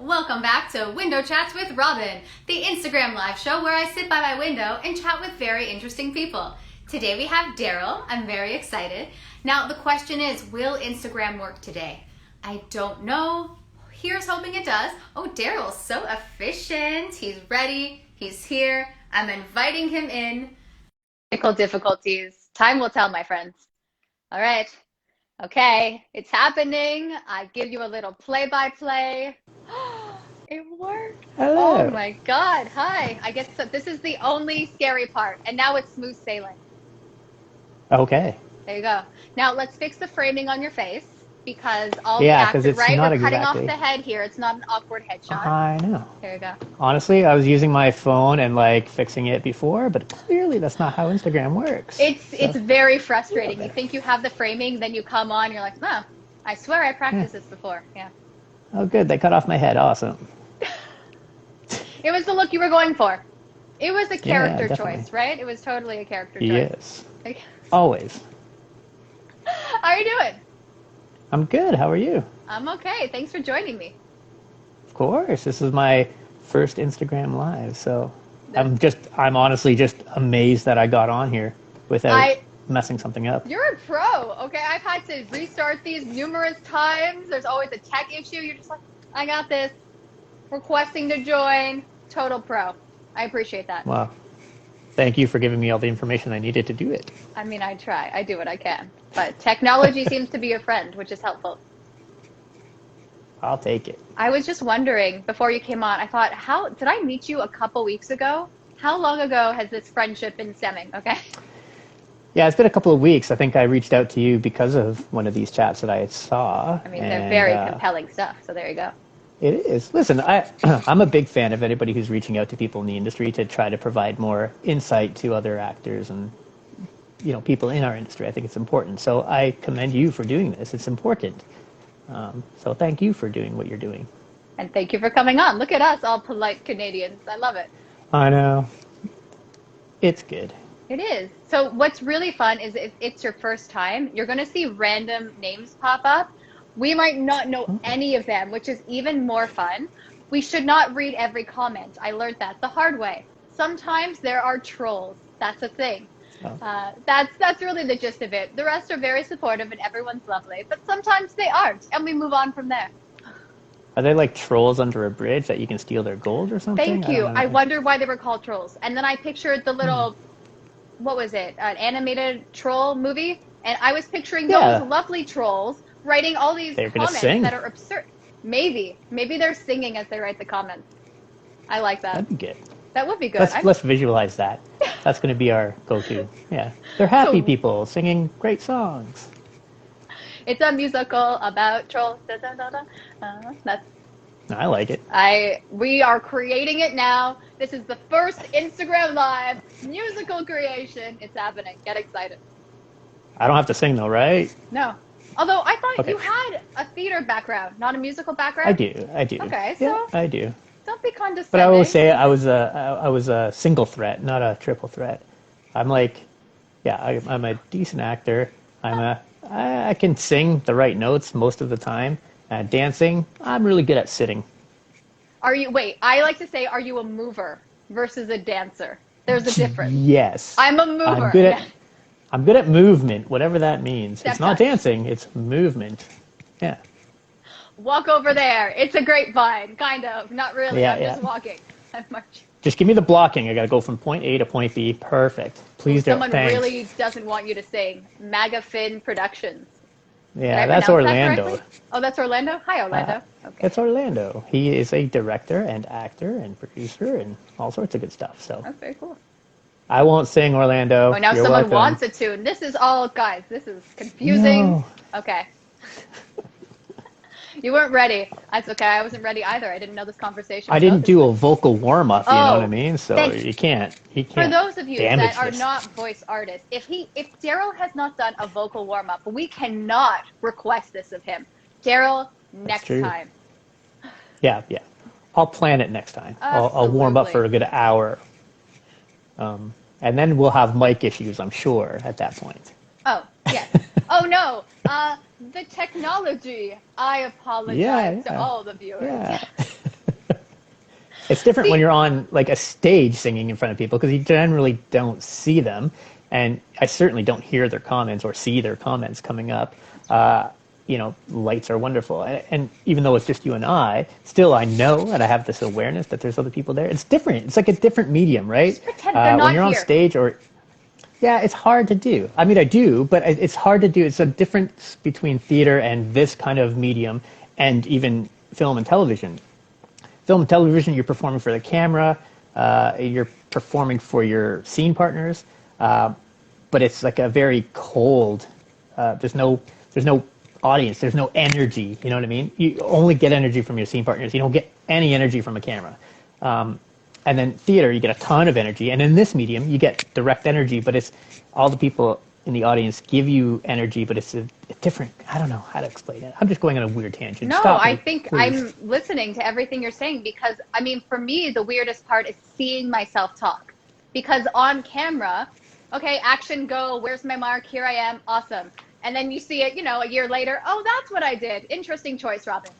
Welcome back to Window Chats with Robyn, the Instagram live show where I sit by my window and chat with very interesting people. Today we have Daryl. I'm very excited. Now the question is, will Instagram work today? I don't know. Here's hoping it does. Oh, Daryl's so efficient. He's ready. He's here. I'm inviting him in. Technical difficulties. Time will tell, my friends. All right. Okay, it's happening. I give you a little play-by-play. It worked. Hello. Oh my God. Hi. I guess this is the only scary part, and now it's smooth sailing. Okay. There you go. Now let's fix the framing on your face because all Yeah, the 'cause actors, it's right? not We're cutting exactly. off the head here. It's not an awkward headshot. I know. There you go. Honestly, I was using my phone and like fixing it before, but clearly that's not how Instagram works. It's very frustrating. You think you have the framing, then you come on, you're like, oh, I swear I practiced this before. Yeah. Oh, good. They cut off my head. Awesome. It was the look you were going for. It was a character definitely. choice, right? It was totally a character choice. Yes. Okay. Always. How are you doing? I'm good. How are you? I'm okay. Thanks for joining me. Of course. This is my first Instagram live, so I'm honestly just amazed that I got on here without messing something up. You're a pro. Okay, I've had to restart these numerous times. There's always a tech issue. You're just like, I got this. Requesting to join. Total pro. I appreciate that. Wow. Thank you for giving me all the information I needed to do it. I mean, I try. I do what I can. But technology seems to be a friend, which is helpful. I'll take it. I was just wondering, before you came on, I thought, did I meet you a couple weeks ago? How long ago has this friendship been stemming? Okay. Yeah, it's been a couple of weeks. I think I reached out to you because of one of these chats that I saw. I mean, they're very compelling stuff, so there you go. It is. Listen, I'm a big fan of anybody who's reaching out to people in the industry to try to provide more insight to other actors and, you know, people in our industry. I think it's important. So I commend you for doing this. It's important. So thank you for doing what you're doing. And thank you for coming on. Look at us, all polite Canadians. I love it. I know. It's good. It is. So what's really fun is if it's your first time, you're going to see random names pop up. We might not know any of them, which is even more fun. We should not read every comment. I learned that the hard way. Sometimes there are trolls. That's a thing. Oh. That's really the gist of it. The rest are very supportive and everyone's lovely, but sometimes they aren't, and we move on from there. Are they like trolls under a bridge that you can steal their gold or something? Thank you. I wonder why they were called trolls. And then I pictured the little, what was it, an animated troll movie? And I was picturing those lovely trolls writing all these comments that are absurd. Maybe they're singing as they write the comments. I like that. That'd be good. That would be good. Let's visualize that. That's going to be our go-to. Yeah, they're happy people singing great songs. It's a musical about trolls. Da, da, da, da. I like it. We are creating it now. This is the first Instagram Live musical creation. It's happening. Get excited. I don't have to sing though, right? No. Although I thought you had a theater background, not a musical background. I do. Okay, so yeah, I do. Don't be condescending. But I always say I was a single threat, not a triple threat. I'm a decent actor. I can sing the right notes most of the time. Dancing, I'm really good at sitting. I like to say, are you a mover versus a dancer? There's a difference. Yes. I'm a mover. I'm good at movement, whatever that means. It's not dancing, it's movement. Yeah. Walk over there. It's a grapevine, kind of. Not really. I'm just walking. I'm marching. Just give me the blocking. I got to go from point A to point B. Perfect. Please don't. Someone really doesn't want you to sing. MAGA Finn Productions. Yeah, that's Orlando. That's Orlando? Hi, Orlando. Okay. It's Orlando. He is a director and actor and producer and all sorts of good stuff. So that's very cool. I won't sing, Orlando. Oh, now You're someone welcome. wants a tune. This is all, guys, this is confusing. No. Okay. You weren't ready. That's okay. I wasn't ready either. I didn't know this conversation. I didn't do a vocal warm-up, you know what I mean? So he can't. For those of you that are this. not voice artists, if Daryl has not done a vocal warm-up, we cannot request this of him. Daryl, next time. Yeah. I'll plan it next time. I'll warm up for a good hour. And then we'll have mic issues, I'm sure, at that point. Oh, yes. Oh, no. The technology. I apologize to all the viewers. Yeah. It's different when you're on like a stage singing in front of people because you generally don't see them, and I certainly don't hear their comments or see their comments coming up. Lights are wonderful, and even though it's just you and I, still I know and I have this awareness that there's other people there. It's different. It's like a different medium, right? Just pretend they're not when you're on here. stage yeah, it's hard to do. I mean, I do, but it's hard to do. It's a difference between theater and this kind of medium, and even film and television. Film and television, you're performing for the camera, you're performing for your scene partners, but it's like a very cold. There's no audience. There's no energy. You know what I mean? You only get energy from your scene partners. You don't get any energy from a camera. And then theater, you get a ton of energy. And in this medium, you get direct energy, but it's all the people in the audience give you energy, but it's a different, I don't know how to explain it. I'm just going on a weird tangent. No, Stop I me, think please. I'm listening to everything you're saying because, I mean, for me, the weirdest part is seeing myself talk. Because on camera, okay, action, go, where's my mark? Here I am, awesome. And then you see it, a year later, oh, that's what I did. Interesting choice, Robyn.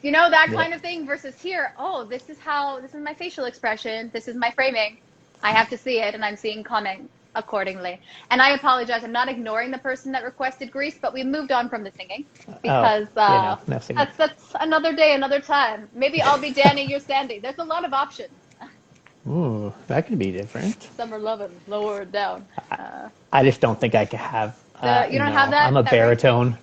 That kind of thing versus here, oh, this is my facial expression. This is my framing. I have to see it, and I'm seeing comment accordingly. And I apologize. I'm not ignoring the person that requested Grease, but we moved on from the singing because no singing. that's another day, another time. Maybe I'll be Danny, you're Sandy. There's a lot of options. Ooh, that could be different. Some are loving, lower or down. I just don't think I could have. You don't have that? I'm a that baritone.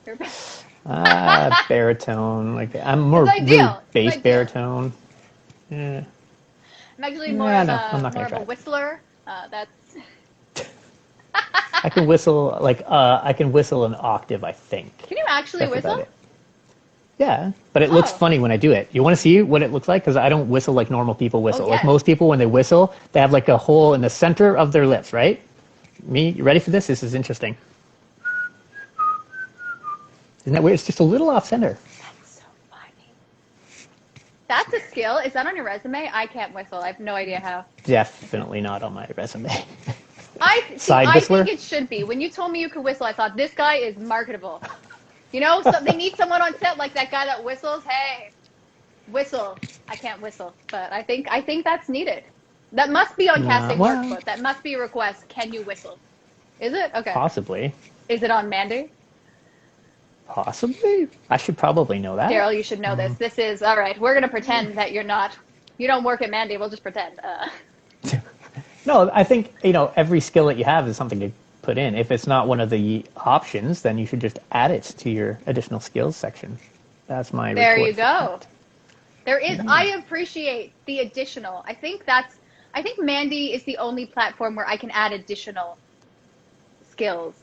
Baritone, like I'm more really bass baritone. Yeah. I'm actually more of a whistler. That's. I can whistle I can whistle an octave, I think. Can you actually whistle? Yeah, but it looks funny when I do it. You want to see what it looks like? Because I don't whistle like normal people whistle. Like most people, when they whistle, they have like a hole in the center of their lips, right? Me, you ready for this? This is interesting. Isn't that weird? It's just a little off center. That's so funny. That's a skill. Is that on your resume? I can't whistle. I have no idea how. Definitely not on my resume. I think it should be. When you told me you could whistle, I thought this guy is marketable. So they need someone on set like that guy that whistles. Hey, whistle. I can't whistle, but I think that's needed. That must be on casting workbook. That must be a request. Can you whistle? Is it? Okay. Possibly. Is it on Mandy? Possibly. I should probably know that. Daryl, you should know this. This is, all right, we're going to pretend that you don't work at Mandy. We'll just pretend. No, I think, every skill that you have is something to put in. If it's not one of the options, then you should just add it to your additional skills section. That's my There report you go. There is, I appreciate the additional. I think Mandy is the only platform where I can add additional skills.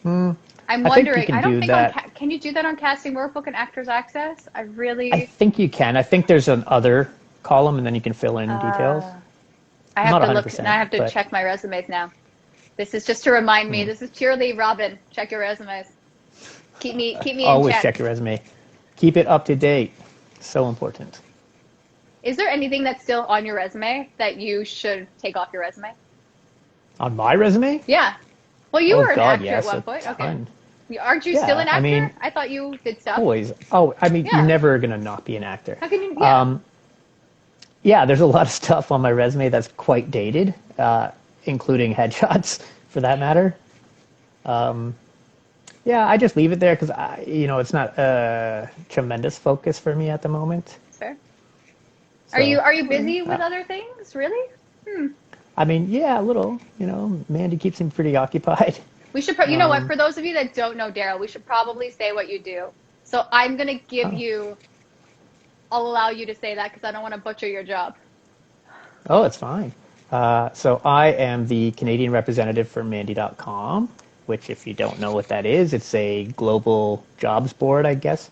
I'm wondering. I don't think can you do that on Casting Workbook and Actors Access? I think you can. I think there's an other column, and then you can fill in details. I have to look. I have to check my resumes now. This is just to remind me. This is purely Robyn. Check your resumes. Keep me in check. Always check your resume. Keep it up to date. So important. Is there anything that's still on your resume that you should take off your resume? On my resume? Yeah. Well, you were an actor at one point. Okay. Aren't you still an actor? I mean, I thought you did stuff. Always. Oh, I mean, you're never going to not be an actor. How can you? Yeah. Yeah, there's a lot of stuff on my resume that's quite dated, including headshots, for that matter. Yeah, I just leave it there because, it's not a tremendous focus for me at the moment. Fair. So, are you busy with other things? Really? I mean, yeah, a little. Mandy keeps him pretty occupied. We should, you know what? For those of you that don't know Daryl, we should probably say what you do. So I'm gonna give you. I'll allow you to say that because I don't want to butcher your job. Oh, it's fine. So I am the Canadian representative for Mandy.com, which, if you don't know what that is, it's a global jobs board, I guess,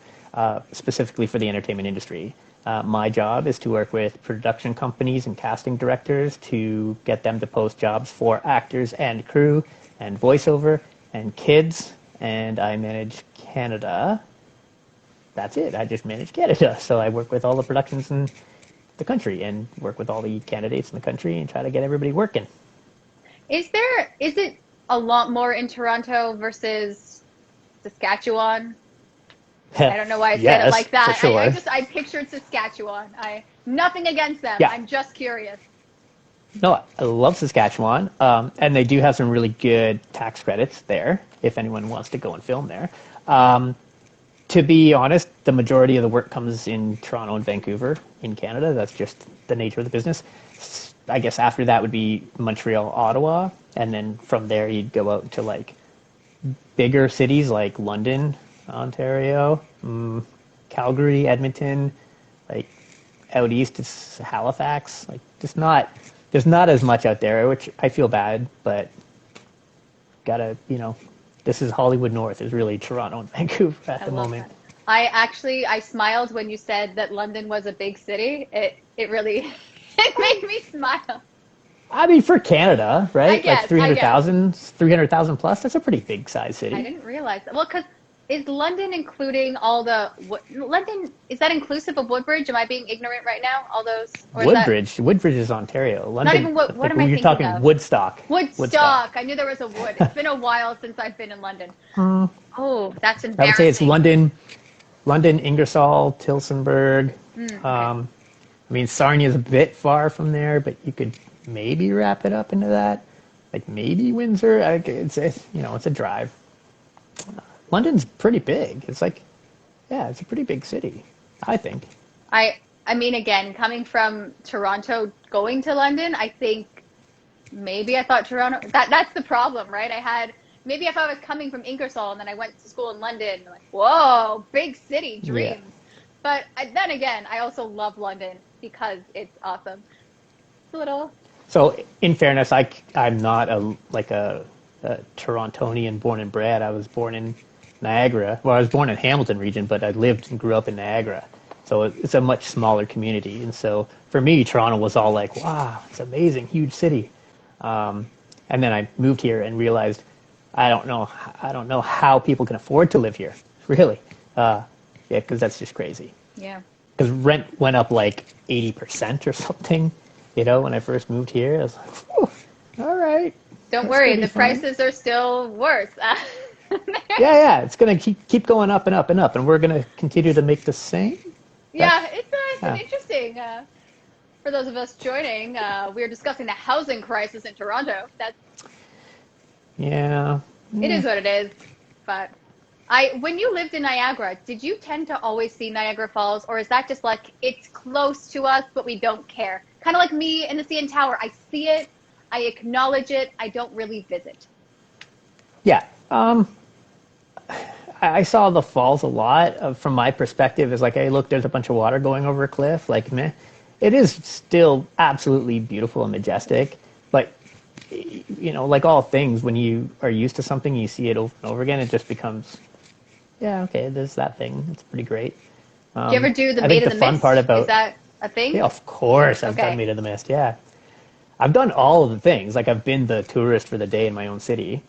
specifically for the entertainment industry. My job is to work with production companies and casting directors to get them to post jobs for actors and crew and voiceover and kids, and I manage Canada. That's it. I just manage Canada. So I work with all the productions in the country and work with all the candidates in the country and try to get everybody working. Is it a lot more in Toronto versus Saskatchewan? I don't know why I said Yes, it like that. for sure. I pictured Saskatchewan. Nothing against them. Yeah. I'm just curious. No, I love Saskatchewan, and they do have some really good tax credits there if anyone wants to go and film there. To be honest, the majority of the work comes in Toronto and Vancouver in Canada. That's just the nature of the business. I guess after that would be Montreal, Ottawa, and then from there you'd go out to like bigger cities like London, Ontario, Calgary, Edmonton, like out east it's Halifax. Like there's not as much out there, which I feel bad, but gotta, this is Hollywood North, is really Toronto and Vancouver at the moment. That. I smiled when you said that London was a big city. It really, it made me smile. I mean, for Canada, right? I guess, like 300,000 plus, that's a pretty big size city. I didn't realize that. Well, because is London including all the, London, is that inclusive of Woodbridge? Am I being ignorant right now? All those? Or Woodbridge is Ontario. London, not even, what am I thinking you're talking of? Woodstock. Woodstock. I knew there was a wood. It's been a while since I've been in London. Oh, that's embarrassing. I would say it's London, Ingersoll, Tillsonburg. Okay. I mean, Sarnia is a bit far from there, but you could maybe wrap it up into that. Like maybe Windsor. It's a drive. London's pretty big. It's like, it's a pretty big city, I think. I mean, again, coming from Toronto, going to London, I think maybe I thought Toronto, that's the problem, right? Maybe if I was coming from Ingersoll and then I went to school in London, like, whoa, big city, dreams. Yeah. But then again, I also love London because it's awesome. It's a little... So in fairness, I'm not a Torontonian born and bred. I was born in Niagara. Well, I was born in Hamilton region, but I lived and grew up in Niagara. So it's a much smaller community. And so for me, Toronto was all like, wow, it's amazing, huge city. And then I moved here and realized I don't know how people can afford to live here, really. Because that's just crazy. Yeah. Because rent went up like 80% or something, when I first moved here. I was like, all right. Don't worry, the prices are still worse. Yeah, it's going to keep going up and up and up, and we're going to continue to make the same. It's an interesting. For those of us joining, we're discussing the housing crisis in Toronto. It is what it is. But when you lived in Niagara, did you tend to always see Niagara Falls, or is that just like it's close to us, but we don't care? Kind of like me in the CN Tower. I see it, I acknowledge it, I don't really visit. Yeah. I saw the falls a lot. From my perspective, is like, hey, look, there's a bunch of water going over a cliff. Like, meh. It is still absolutely beautiful and majestic. But, like all things, when you are used to something, you see it over and over again, it just becomes, okay, there's that thing. It's pretty great. Do you ever do the Maid of the Mist? Is that a thing? Yeah, of course. I've done Maid of the Mist, yeah. I've done all of the things. Like, I've been the tourist for the day in my own city.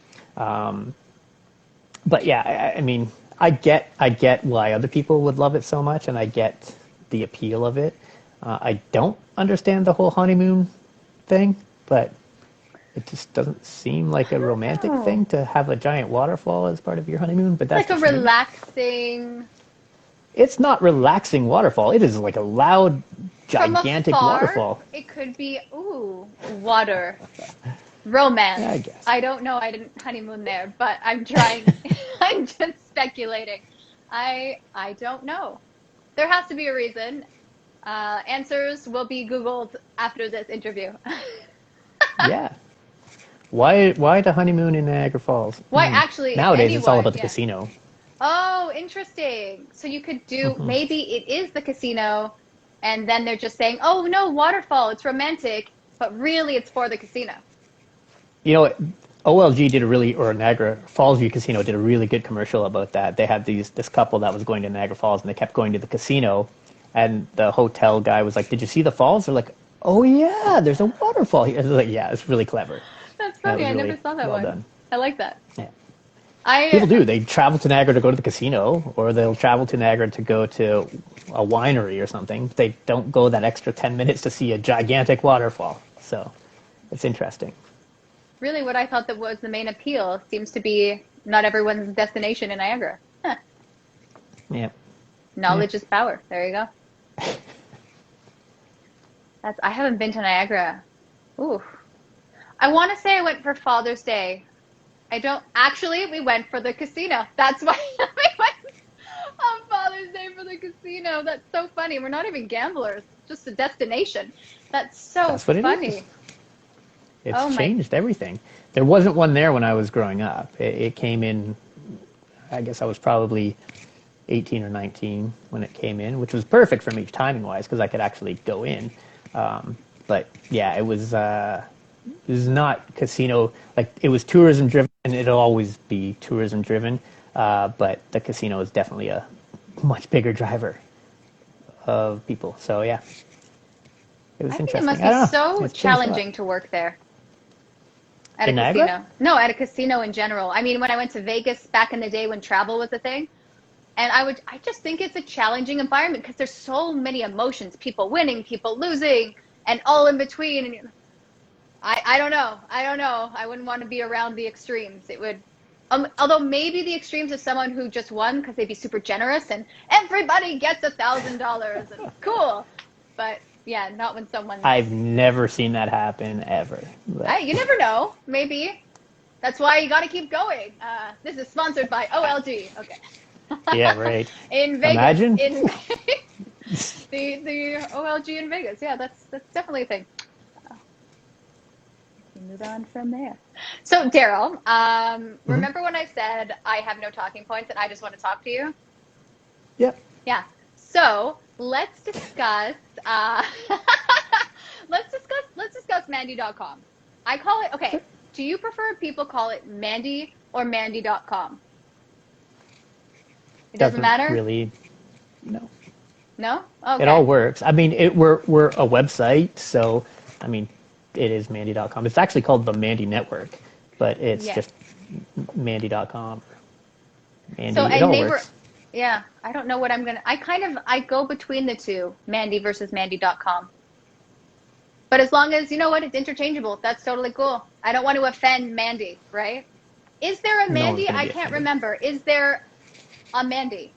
But yeah, I mean, I get why other people would love it so much, and I get the appeal of it. I don't understand the whole honeymoon thing, but it just doesn't seem like a romantic thing to have a giant waterfall as part of your honeymoon. But that's like a relaxing. It's not relaxing waterfall. It is like a loud, gigantic From afar, waterfall. It could be water. Romance. Yeah, I guess. I don't know. I didn't honeymoon there, but I'm trying. I'm just speculating. I don't know. There has to be a reason. Answers will be Googled after this interview. Yeah. Why the honeymoon in Niagara Falls? Why actually? Nowadays it's all about the casino. Oh, interesting. So you could do maybe it is the casino, and then they're just saying, "Oh no, waterfall. It's romantic," but really it's for the casino. OLG or Niagara Falls View Casino did a really good commercial about that. They had this couple that was going to Niagara Falls, and they kept going to the casino, and the hotel guy was like, "Did you see the falls?" They're like, "Oh yeah, there's a waterfall here." I was like, "Yeah, it's really clever." That's funny. I never saw that one. Done. I like that. Yeah. People do. They travel to Niagara to go to the casino, or they'll travel to Niagara to go to a winery or something. They don't go that extra 10 minutes to see a gigantic waterfall. So it's interesting. Really, what I thought that was the main appeal seems to be not everyone's destination in Niagara. Huh. Yeah. Knowledge is power. There you go. I haven't been to Niagara. Ooh. I want to say I went for Father's Day. I don't actually. We went for the casino. That's why we went on Father's Day for the casino. That's so funny. We're not even gamblers. Just a destination. That's so That's what funny. it is. It's changed everything. There wasn't one there when I was growing up. It came in, I guess I was probably 18 or 19 when it came in, which was perfect for me timing-wise because I could actually go in. But yeah, it was not casino. Like, it was tourism-driven, and it'll always be tourism-driven. But the casino is definitely a much bigger driver of people. So yeah, it was interesting. I think it must be so challenging to work there. At a casino. No, at a casino in general. I mean, when I went to Vegas back in the day when travel was a thing, and I just think it's a challenging environment because there's so many emotions, people winning, people losing, and all in between. And I don't know. I wouldn't want to be around the extremes. It would, although maybe the extremes of someone who just won because they'd be super generous and everybody gets $1,000 and cool. But yeah, not when someone. I've never seen that happen ever. You never know. Maybe. That's why you got to keep going. This is sponsored by OLG. Okay. Yeah, right. In Vegas. Imagine. The OLG in Vegas. Yeah, that's definitely a thing. Move on from there. So, Daryl, remember when I said I have no talking points and I just want to talk to you? Yep. Yeah. So let's discuss. Let's discuss Mandy.com. I call it. Okay. Do you prefer people call it Mandy or Mandy.com? It doesn't matter. Really. No. No. Okay. It all works. I mean, we're a website, so I mean, it is Mandy.com. It's actually called the Mandy Network, but it's just Mandy.com. Mandy. So, it all works. Yeah, I don't know what I'm gonna. I go between the two, Mandy versus Mandy.com. But as long as you know what, it's interchangeable. That's totally cool. I don't want to offend Mandy, right? Is there a Mandy? I can't remember. Is there a Mandy?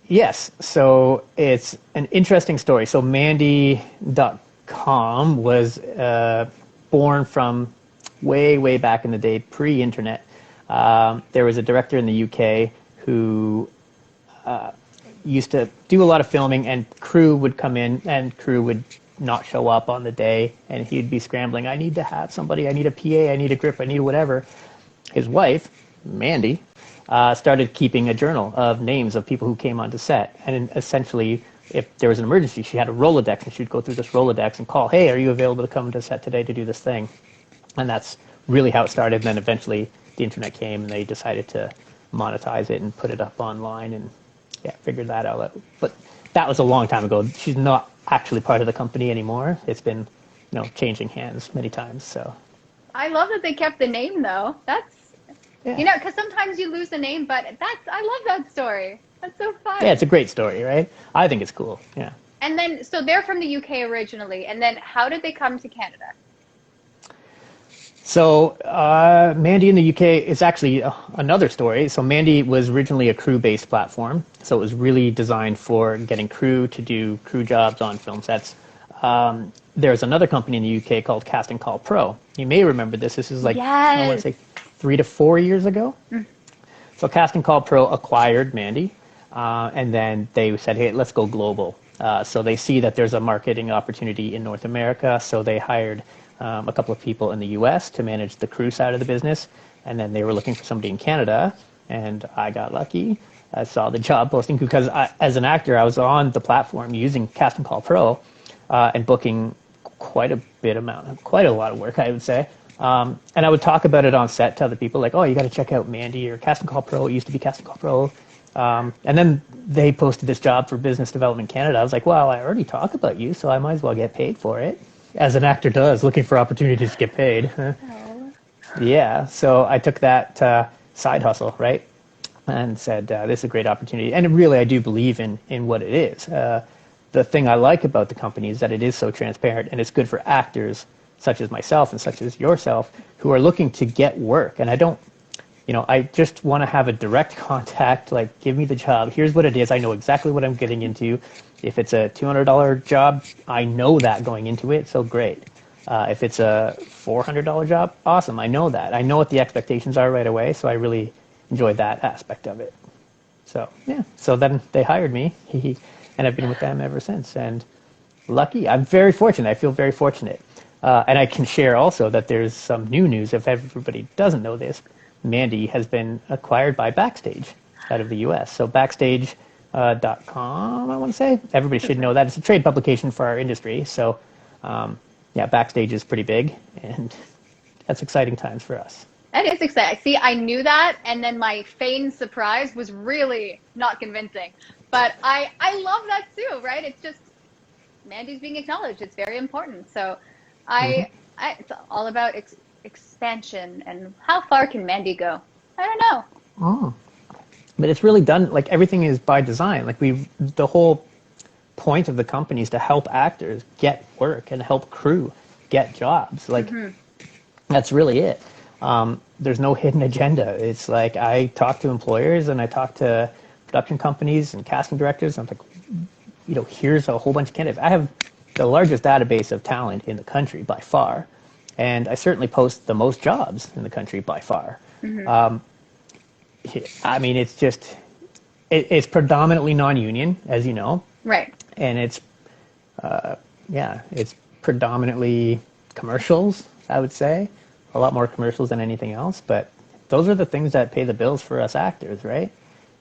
Yes. So it's an interesting story. So Mandy.com was born from way back in the day, pre-internet. There was a director in the UK who used to do a lot of filming, and crew would come in, and crew would not show up on the day, and he'd be scrambling. I need to have somebody. I need a PA. I need a grip. I need whatever. His wife, Mandy, started keeping a journal of names of people who came onto set, and essentially, if there was an emergency, she had a Rolodex, and she'd go through this Rolodex and call, hey, are you available to come to set today to do this thing? And that's really how it started. And then eventually the internet came, and they decided to monetize it and put it up online, and figured that out. But that was a long time ago. She's not actually part of the company anymore. It's been, changing hands many times. So I love that they kept the name though. That's because sometimes you lose the name, but I love that story. That's so fun. Yeah, it's a great story, right? I think it's cool. Yeah. And then, so they're from the UK originally, and then how did they come to Canada? So Mandy in the UK is actually another story. So Mandy was originally a crew-based platform. So it was really designed for getting crew to do crew jobs on film sets. There's another company in the UK called Casting Call Pro. You may remember this. This is like, I want to say 3 to 4 years ago. Mm. So Casting Call Pro acquired Mandy, and then they said, hey, let's go global. So they see that there's a marketing opportunity in North America, so they hired a couple of people in the US to manage the crew side of the business, and then they were looking for somebody in Canada, and I got lucky. I saw the job posting because as an actor, I was on the platform using Casting Call Pro and booking quite a lot of work, I would say. And I would talk about it on set to other people, like, oh, you got to check out Mandy or Casting Call Pro. It used to be Casting Call Pro. And then they posted this job for Business Development Canada. I was like, well, I already talk about you, so I might as well get paid for it. As an actor does, looking for opportunities to get paid. Yeah, so I took that side hustle, right, and said, this is a great opportunity. And really, I do believe in what it is. The thing I like about the company is that it is so transparent, and it's good for actors such as myself and such as yourself who are looking to get work. And I don't I just want to have a direct contact, like give me the job. Here's what it is. I know exactly what I'm getting into. If it's a $200 job, I know that going into it, so great. If it's a $400 job, awesome. I know that. I know what the expectations are right away, so I really enjoy that aspect of it. So, yeah. So then they hired me, and I've been with them ever since. And lucky. I'm very fortunate. I feel very fortunate. And I can share also that there's some new news. If everybody doesn't know this, Mandy has been acquired by Backstage out of the U.S. So Backstage.com, I want to say. Everybody should know that. It's a trade publication for our industry. So, yeah, Backstage is pretty big, and that's exciting times for us. That is exciting. See, I knew that, and then my feigned surprise was really not convincing. But I love that too, right? It's just Mandy's being acknowledged. It's very important. So it's all about expansion and how far can Mandy go? I don't know. Oh. But it's really done, like everything is by design. Like the whole point of the company is to help actors get work and help crew get jobs. Like that's really it. There's no hidden agenda. It's like I talk to employers and I talk to production companies and casting directors. And I'm like, here's a whole bunch of candidates. I have the largest database of talent in the country by far. And I certainly post the most jobs in the country by far. I mean, it's just, it's predominantly non-union, as you know. Right. And it's, it's predominantly commercials, I would say. A lot more commercials than anything else. But those are the things that pay the bills for us actors, right?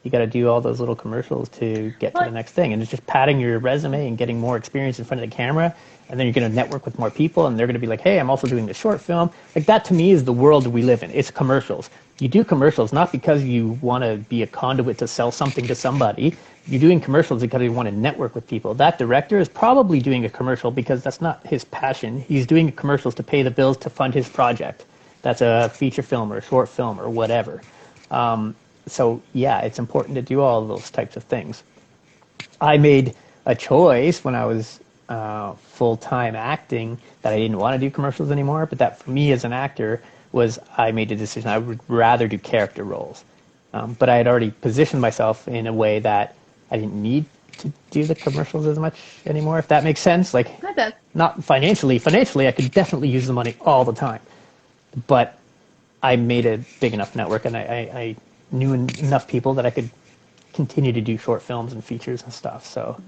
You got to do all those little commercials to get to the next thing. And it's just padding your resume and getting more experience in front of the camera. And then you're going to network with more people. And they're going to be like, hey, I'm also doing this short film. Like that to me is the world we live in. It's commercials. You do commercials not because you want to be a conduit to sell something to somebody. You're doing commercials because you want to network with people. That director is probably doing a commercial because that's not his passion. He's doing commercials to pay the bills to fund his project. That's a feature film or a short film or whatever. So, yeah, it's important to do all of those types of things. I made a choice when I was full-time acting that I didn't want to do commercials anymore, but that for me as an actor was I made a decision I would rather do character roles. But I had already positioned myself in a way that I didn't need to do the commercials as much anymore, if that makes sense. Like, not financially. Financially, I could definitely use the money all the time. But I made a big enough network, and I knew enough people that I could continue to do short films and features and stuff. So,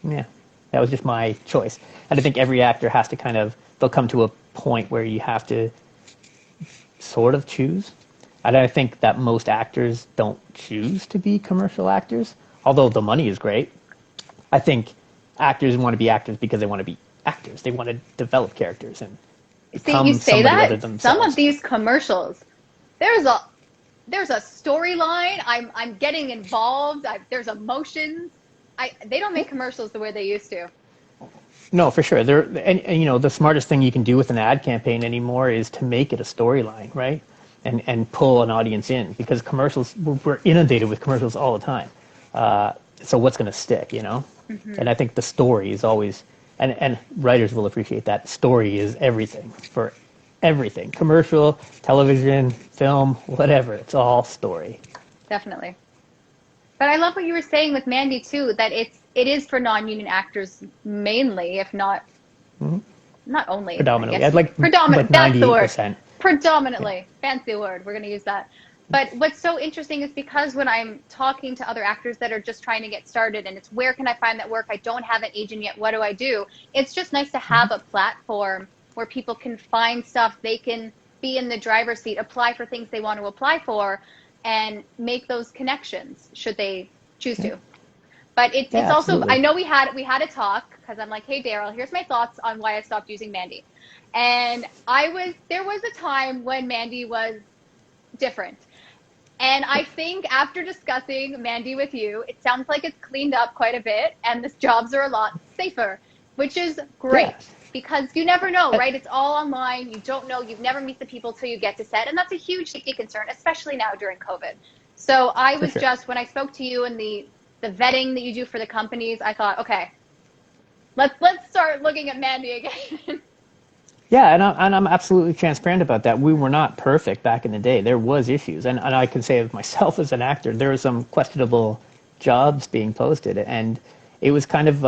yeah, that was just my choice. And I think every actor has to they'll come to a point where you have to sort of choose. And I think that most actors don't choose to be commercial actors, although the money is great. I think actors want to be actors because they want to be actors. They want to develop characters and become you say somebody that other than some themselves. of these commercials, there's a storyline. I'm getting involved. There's emotions. They don't make commercials the way they used to. No, for sure. And the smartest thing you can do with an ad campaign anymore is to make it a storyline, right? And pull an audience in, because commercials, we're inundated with commercials all the time. So what's going to stick, And I think the story is always, and writers will appreciate that. Story is everything for everything. Commercial, television, film, whatever. It's all story. Definitely. But I love what you were saying with Mandy too, that it is for non-union actors mainly, if not not only. Predominantly. I'd like predominant. That's the word. 98%. Predominantly. Yeah. Fancy word. We're going to use that. But what's so interesting is because when I'm talking to other actors that are just trying to get started and it's where can I find that work? I don't have an agent yet. What do I do? It's just nice to have a platform where people can find stuff. They can be in the driver's seat, apply for things they want to apply for, and make those connections should they choose to. But it's also, absolutely. I know we had a talk because I'm like, hey, Daryl, here's my thoughts on why I stopped using Mandy. And there was a time when Mandy was different. And I think after discussing Mandy with you, it sounds like it's cleaned up quite a bit and the jobs are a lot safer, which is great. Yes. Because you never know, right? It's all online. You don't know. You've never meet the people till you get to set. And that's a huge safety concern, especially now during COVID. So I was just, when I spoke to you and the vetting that you do for the companies, I thought, okay, let's start looking at Mandy again. Yeah, and I'm absolutely transparent about that. We were not perfect back in the day. There was issues, and I can say of myself as an actor, there were some questionable jobs being posted, and it was kind of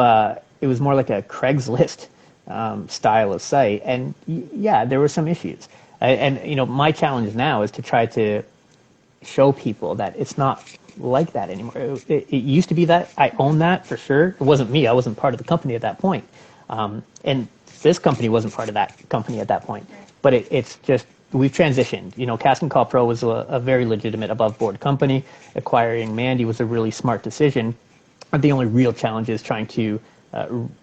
it was more like a Craigslist style of site, and yeah, there were some issues. And you know, my challenge now is to try to show people that it's not like that anymore. It used to be that. I own that for sure. It wasn't me. I wasn't part of the company at that point. And this company wasn't part of that company at that point. Right. But it's just, we've transitioned. You know, Casting Call Pro was a very legitimate above board company. Acquiring Mandy was a really smart decision. The only real challenge is trying to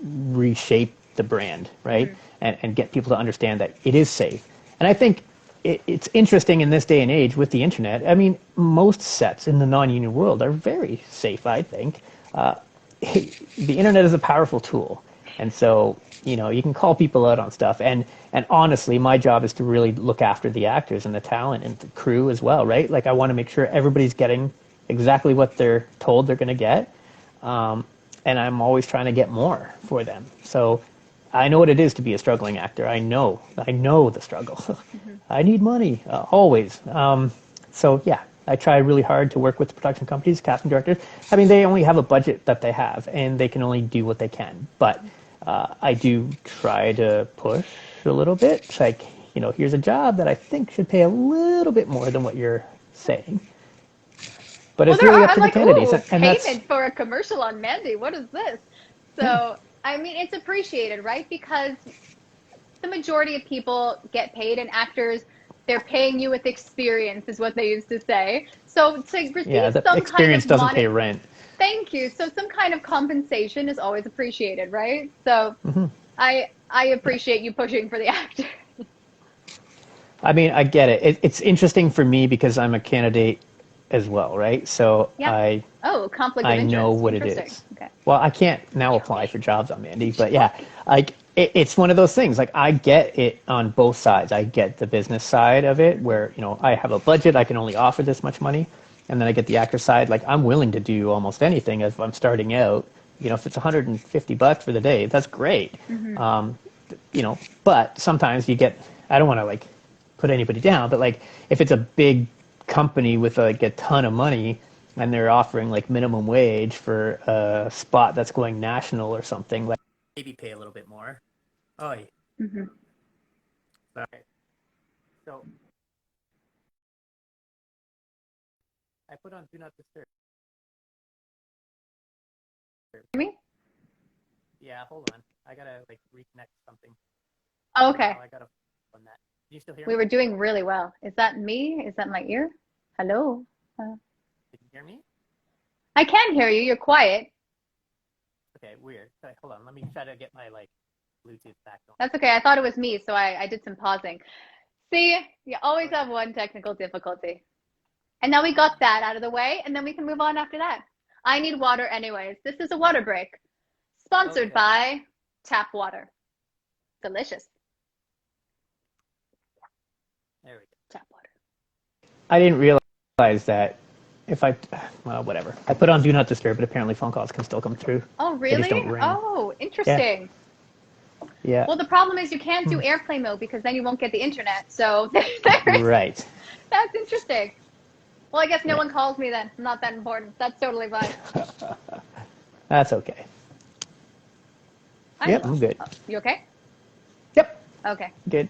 reshape the brand, right? And get people to understand that it is safe. And I think it's interesting in this day and age with the internet. I mean, most sets in the non-union world are very safe, I think. The internet is a powerful tool. And so, you know, you can call people out on stuff. And honestly, my job is to really look after the actors and the talent and the crew as well, right? Like, I want to make sure everybody's getting exactly what they're told they're going to get. And I'm always trying to get more for them. So I know what it is to be a struggling actor. I know the struggle. I need money, always. So yeah, I try really hard to work with the production companies, casting directors. I mean, they only have a budget that they have, and they can only do what they can. But I do try to push a little bit. It's like, you know, here's a job that I think should pay a little bit more than what you're saying. But it's really up to the candidates. And payment for a commercial on Mandy. What is this? So, I mean, it's appreciated, right? Because the majority of people get paid, and actors, they're paying you with experience, is what they used to say. So to receive the experience doesn't pay rent. Thank you. So some kind of compensation is always appreciated, right? So I appreciate you pushing for the actor. I mean, I get it. It's interesting for me because I'm a candidate as well, right? So yeah. Conflict of interest. I know what it is. Okay. Well, I can't now apply for jobs on Mandy, but yeah, like it's one of those things. Like, I get it on both sides. I get the business side of it, where, you know, I have a budget, I can only offer this much money, and then I get the actor side. Like, I'm willing to do almost anything if I'm starting out. You know, if it's $150 for the day, that's great. You know, but sometimes you get. I don't want to like put anybody down, but like if it's a big company with like a ton of money and they're offering like minimum wage for a spot that's going national or something, like maybe pay a little bit more. Oh, yeah. Sorry. So I put on Do Not Disturb. Me? Yeah, hold on. I gotta like reconnect something. Oh, okay. I gotta on that. Can you still hear We me? were doing really well. Is that me? Is that my ear? Hello? Can you hear me? I can hear you. You're quiet. Okay, weird. Okay, hold on. Let me try to get my like Bluetooth back on. That's okay. I thought it was me, so I did some pausing. See, you always have one technical difficulty. And now we got that out of the way, and then we can move on after that. I need water anyways. This is a water break. Sponsored by Tap Water. Delicious. There we go. Tap water. I didn't realize that if well, whatever. I put on Do Not Disturb, but apparently phone calls can still come through. Oh, really? They just don't ring. Oh, interesting. Yeah. Well, the problem is you can't do airplane mode because then you won't get the internet. So Right. That's interesting. Well, I guess no one calls me then. I'm not that important. That's totally fine. That's okay. Yep, I'm good. Oh, you okay? Yep. Okay. Good.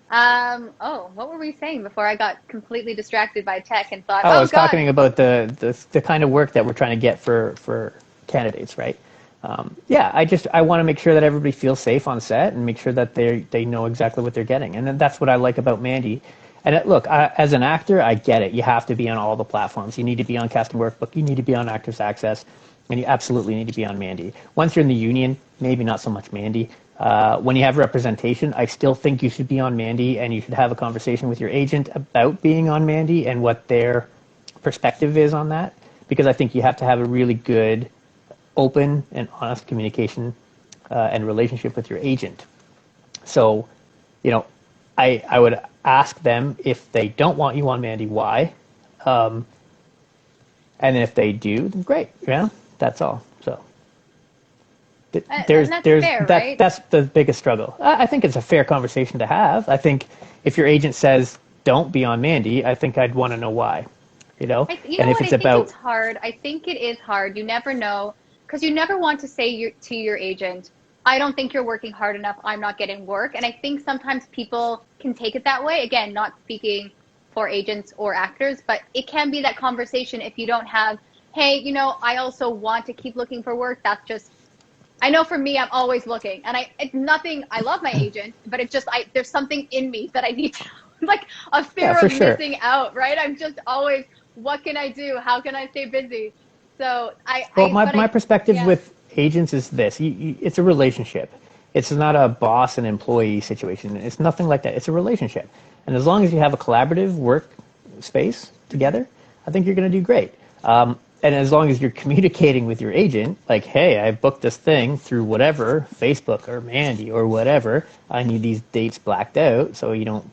What were we saying before I got completely distracted by tech and thought, I was talking about the kind of work that we're trying to get for candidates, right? I want to make sure that everybody feels safe on set and make sure that they know exactly what they're getting. And then that's what I like about Mandy. And look, as an actor, I get it. You have to be on all the platforms. You need to be on Casting Workbook. You need to be on Actors Access. And you absolutely need to be on Mandy. Once you're in the union, maybe not so much Mandy. When you have representation, I still think you should be on Mandy, and you should have a conversation with your agent about being on Mandy and what their perspective is on that. Because I think you have to have a really good, open and honest communication and relationship with your agent. So, you know, I would ask them if they don't want you on Mandy, why? And if they do, then great. Yeah, that's all. So And that's fair, right? That's the biggest struggle. I think it's a fair conversation to have. I think if your agent says don't be on Mandy, I think I'd want to know why, you know. You And know if what? it's I think about it's hard. I think it is hard. You never know, because you never want to say to your agent, I don't think you're working hard enough. I'm not getting work. And I think sometimes people can take it that way. Again, not speaking for agents or actors, but it can be that conversation if you don't have, hey, I also want to keep looking for work. That's just, I know for me, I'm always looking, and it's nothing. I love my agent, but it's just there's something in me that I need to, like a fear for of sure. missing out, right? I'm just always, what can I do? How can I stay busy? So my perspective yeah. with agents is this: it's a relationship. It's not a boss and employee situation. It's nothing like that. It's a relationship, and as long as you have a collaborative work space together, I think you're going to do great. And as long as you're communicating with your agent, like, hey, I booked this thing through whatever, Facebook or Mandy or whatever, I need these dates blacked out so you don't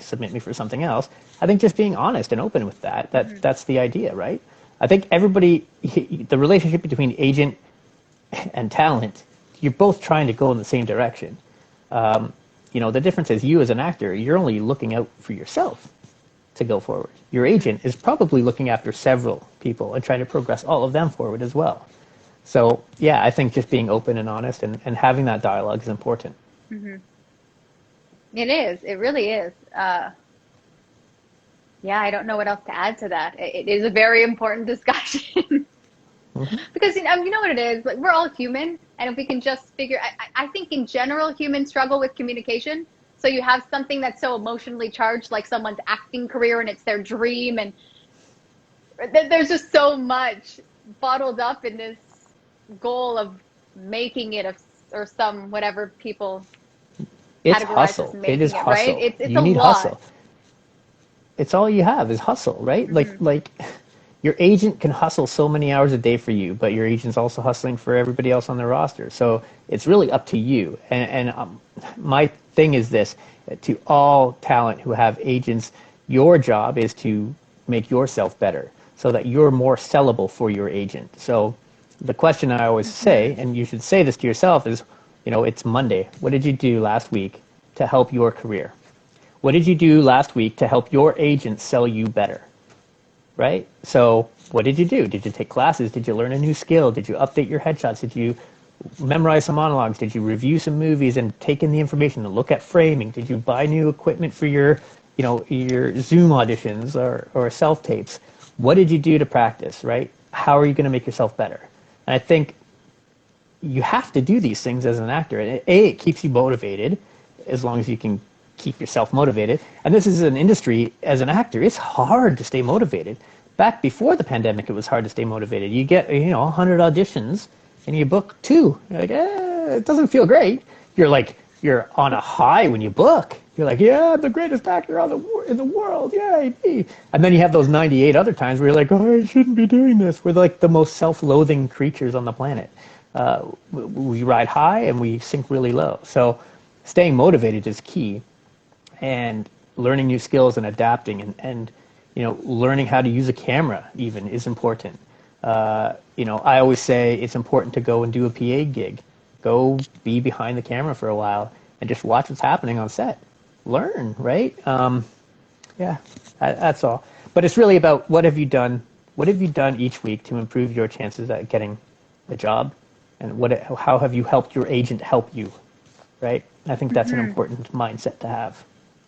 submit me for something else. I think just being honest and open with that's the idea, right? I think the relationship between agent and talent, you're both trying to go in the same direction. The difference is you as an actor, you're only looking out for yourself to go forward. Your agent is probably looking after several people and trying to progress all of them forward as well. So, yeah, I think just being open and honest and having that dialogue is important. Mm-hmm. It is. It really is. Yeah, I don't know what else to add to that. It is a very important discussion. Mm-hmm. Because you know what it is? Like, we're all human, and if we can just figure, I think in general humans struggle with communication. So you have something that's so emotionally charged, like someone's acting career, and it's their dream, and there's just so much bottled up in this goal of making it, or some whatever people It's categorize hustle. as making It is it, hustle. right? It's You a need lot. hustle. It's all you have is hustle, right? Mm-hmm. Like your agent can hustle so many hours a day for you, but your agent's also hustling for everybody else on their roster. So it's really up to you. And my thing is this: to all talent who have agents, your job is to make yourself better so that you're more sellable for your agent. So the question I always say, and you should say this to yourself, is, it's Monday. What did you do last week to help your career? What did you do last week to help your agent sell you better? Right? So what did you do? Did you take classes? Did you learn a new skill? Did you update your headshots? Did you memorize some monologues? Did you review some movies and take in the information to look at framing? Did you buy new equipment for your Zoom auditions or self-tapes? What did you do to practice, right? How are you going to make yourself better? And I think you have to do these things as an actor. And it keeps you motivated as long as you can keep yourself motivated. And this is an industry, as an actor, it's hard to stay motivated. Back before the pandemic, it was hard to stay motivated. You get, 100 auditions and you book 2. You're like, it doesn't feel great. You're on a high when you book. You're like, yeah, I'm the greatest actor in the world. Yay, me. And then you have those 98 other times where you're like, oh, I shouldn't be doing this. We're like the most self-loathing creatures on the planet. We ride high and we sink really low. So staying motivated is key. And learning new skills and adapting and learning how to use a camera even is important. I always say it's important to go and do a PA gig. Go be behind the camera for a while and just watch what's happening on set. Learn, right? That's all. But it's really about what have you done each week to improve your chances at getting the job, and how have you helped your agent help you, right? I think that's an important mindset to have.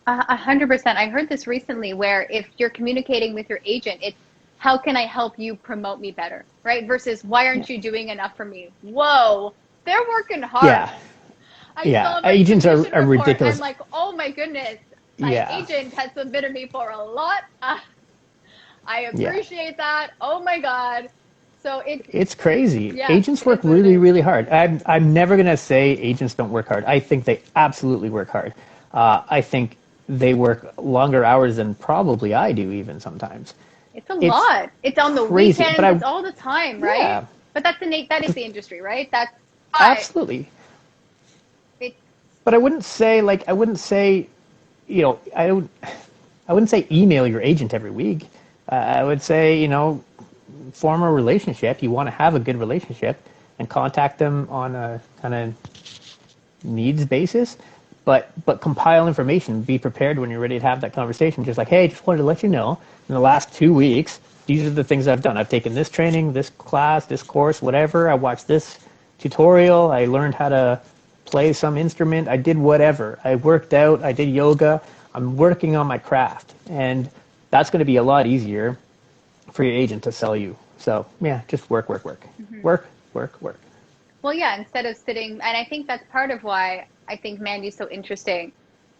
100%. I heard this recently where if you're communicating with your agent, it's how can I help you promote me better, right? Versus why aren't you doing enough for me? Whoa, they're working hard. Yeah. Agents are ridiculous. I'm like, oh my goodness, my agent has submitted me for a lot. I appreciate that. Oh my God. So it's crazy. Yeah, agents work really, really hard. I'm never going to say agents don't work hard. I think they absolutely work hard. I think they work longer hours than probably I do even sometimes. It's a lot. It's on the crazy, weekends. It's all the time, right? Yeah. But that is the industry, right? That's absolutely. But I wouldn't say I wouldn't say email your agent every week. I would say form a relationship. You want to have a good relationship, and contact them on a kind of needs basis, but compile information. Be prepared when you're ready to have that conversation. Just like, hey, just wanted to let you know, in the last 2 weeks, these are the things I've done. I've taken this training, this class, this course, whatever. I watched this tutorial. I learned how to play some instrument. I did whatever. I worked out. I did yoga. I'm working on my craft. And that's going to be a lot easier for your agent to sell you. So, yeah, just work. Mm-hmm. Work. Well, yeah, instead of sitting, and I think that's part of why I think Mandy's so interesting,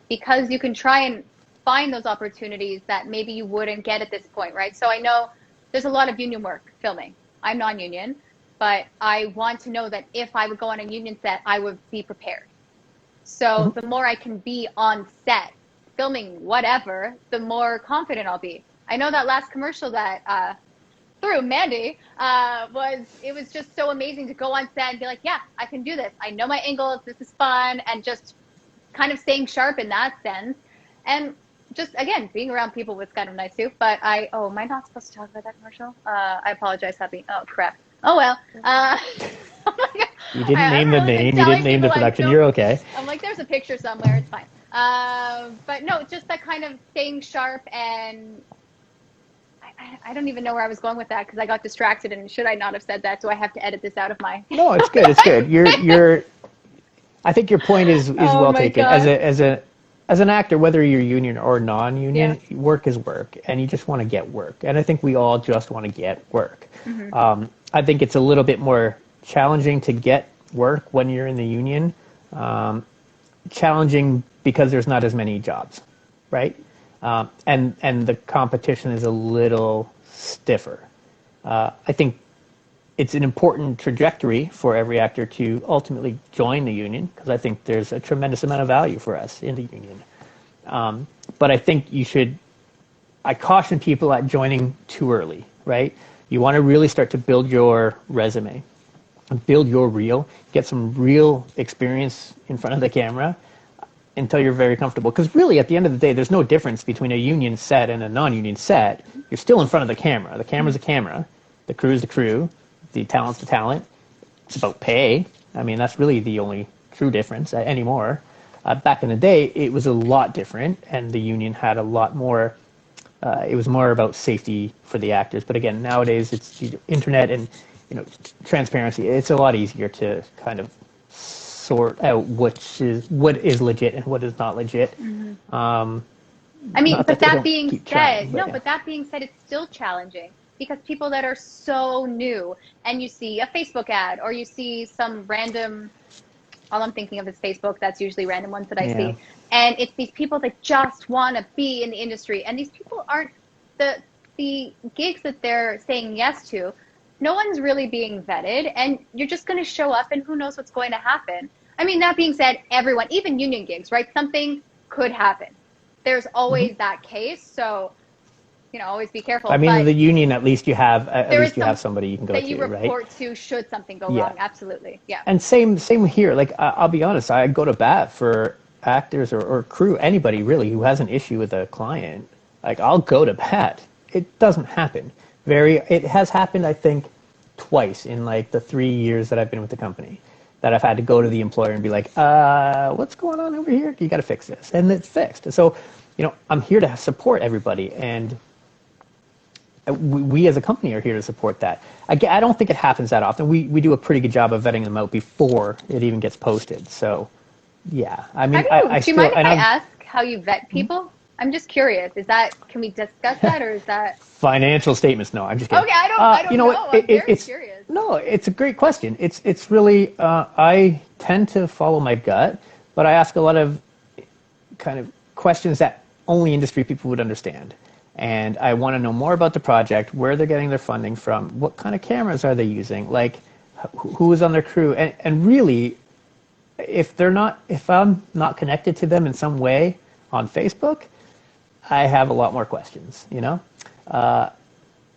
because you can try and find those opportunities that maybe you wouldn't get at this point, right? So I know there's a lot of union work filming. I'm non-union, but I want to know that if I would go on a union set, I would be prepared. So the more I can be on set, filming whatever, the more confident I'll be. I know that last commercial that through Mandy it was just so amazing to go on set and be like, yeah, I can do this. I know my angles. This is fun, and just kind of staying sharp in that sense. And just, again, being around people was kind of nice too. But am I not supposed to talk about that commercial? I apologize, Happy. Oh, crap. Oh, well. Oh my God. You didn't name the name. You didn't name the production. You're okay. I'm like, there's a picture somewhere. It's fine. But no, just that kind of staying sharp, and I don't even know where I was going with that because I got distracted. And should I not have said that? Do I have to edit this out of my? No, it's good. It's good. You're. I think your point is well taken. God. As an actor, whether you're union or non-union, work is work, and you just want to get work. And I think we all just want to get work. Mm-hmm. I think it's a little bit more challenging to get work when you're in the union. Challenging because there's not as many jobs, right? And the competition is a little stiffer. I think it's an important trajectory for every actor to ultimately join the union, because I think there's a tremendous amount of value for us in the union. But I think I caution people at joining too early, right? You want to really start to build your resume, build your reel, get some real experience in front of the camera until you're very comfortable. Because really, at the end of the day, there's no difference between a union set and a non-union set. You're still in front of the camera. The camera's a camera. The crew's the crew. The talent's the talent. It's about pay. I mean, that's really the only true difference anymore. Back in the day, it was a lot different, and the union had a lot more. It was more about safety for the actors. But again, nowadays it's the internet and transparency. It's a lot easier to kind of sort out what is legit and what is not legit. Mm-hmm. I mean, but that being said, but that being said, it's still challenging. Because people that are so new, and you see a Facebook ad, or you see some random, all I'm thinking of is Facebook, that's usually random ones that I see. And it's these people that just want to be in the industry. And these people aren't, the gigs that they're saying yes to, no one's really being vetted, and you're just going to show up, and who knows what's going to happen. I mean, that being said, everyone, even union gigs, right? Something could happen. There's always that case, so always be careful. I mean, the union, at least you have somebody you can go to, right? That you report to should something go wrong. Absolutely, yeah. And same here. Like, I'll be honest, I go to bat for actors or crew, anybody really who has an issue with a client. Like, I'll go to bat. It doesn't happen. It has happened, I think, twice in like the 3 years that I've been with the company, that I've had to go to the employer and be like, what's going on over here? You got to fix this, and it's fixed. So, I'm here to support everybody, and we as a company are here to support that. I don't think it happens that often. We do a pretty good job of vetting them out before it even gets posted. So, yeah. I mean, do you mind if I ask how you vet people? I'm just curious. Can we discuss that, or is that financial statements? No, I'm just kidding. Okay, I don't know. I'm very curious. No, it's a great question. It's really I tend to follow my gut, but I ask a lot of kind of questions that only industry people would understand. And I want to know more about the project, where they're getting their funding from, what kind of cameras are they using, like who is on their crew, and really, if I'm not connected to them in some way on Facebook, I have a lot more questions. Not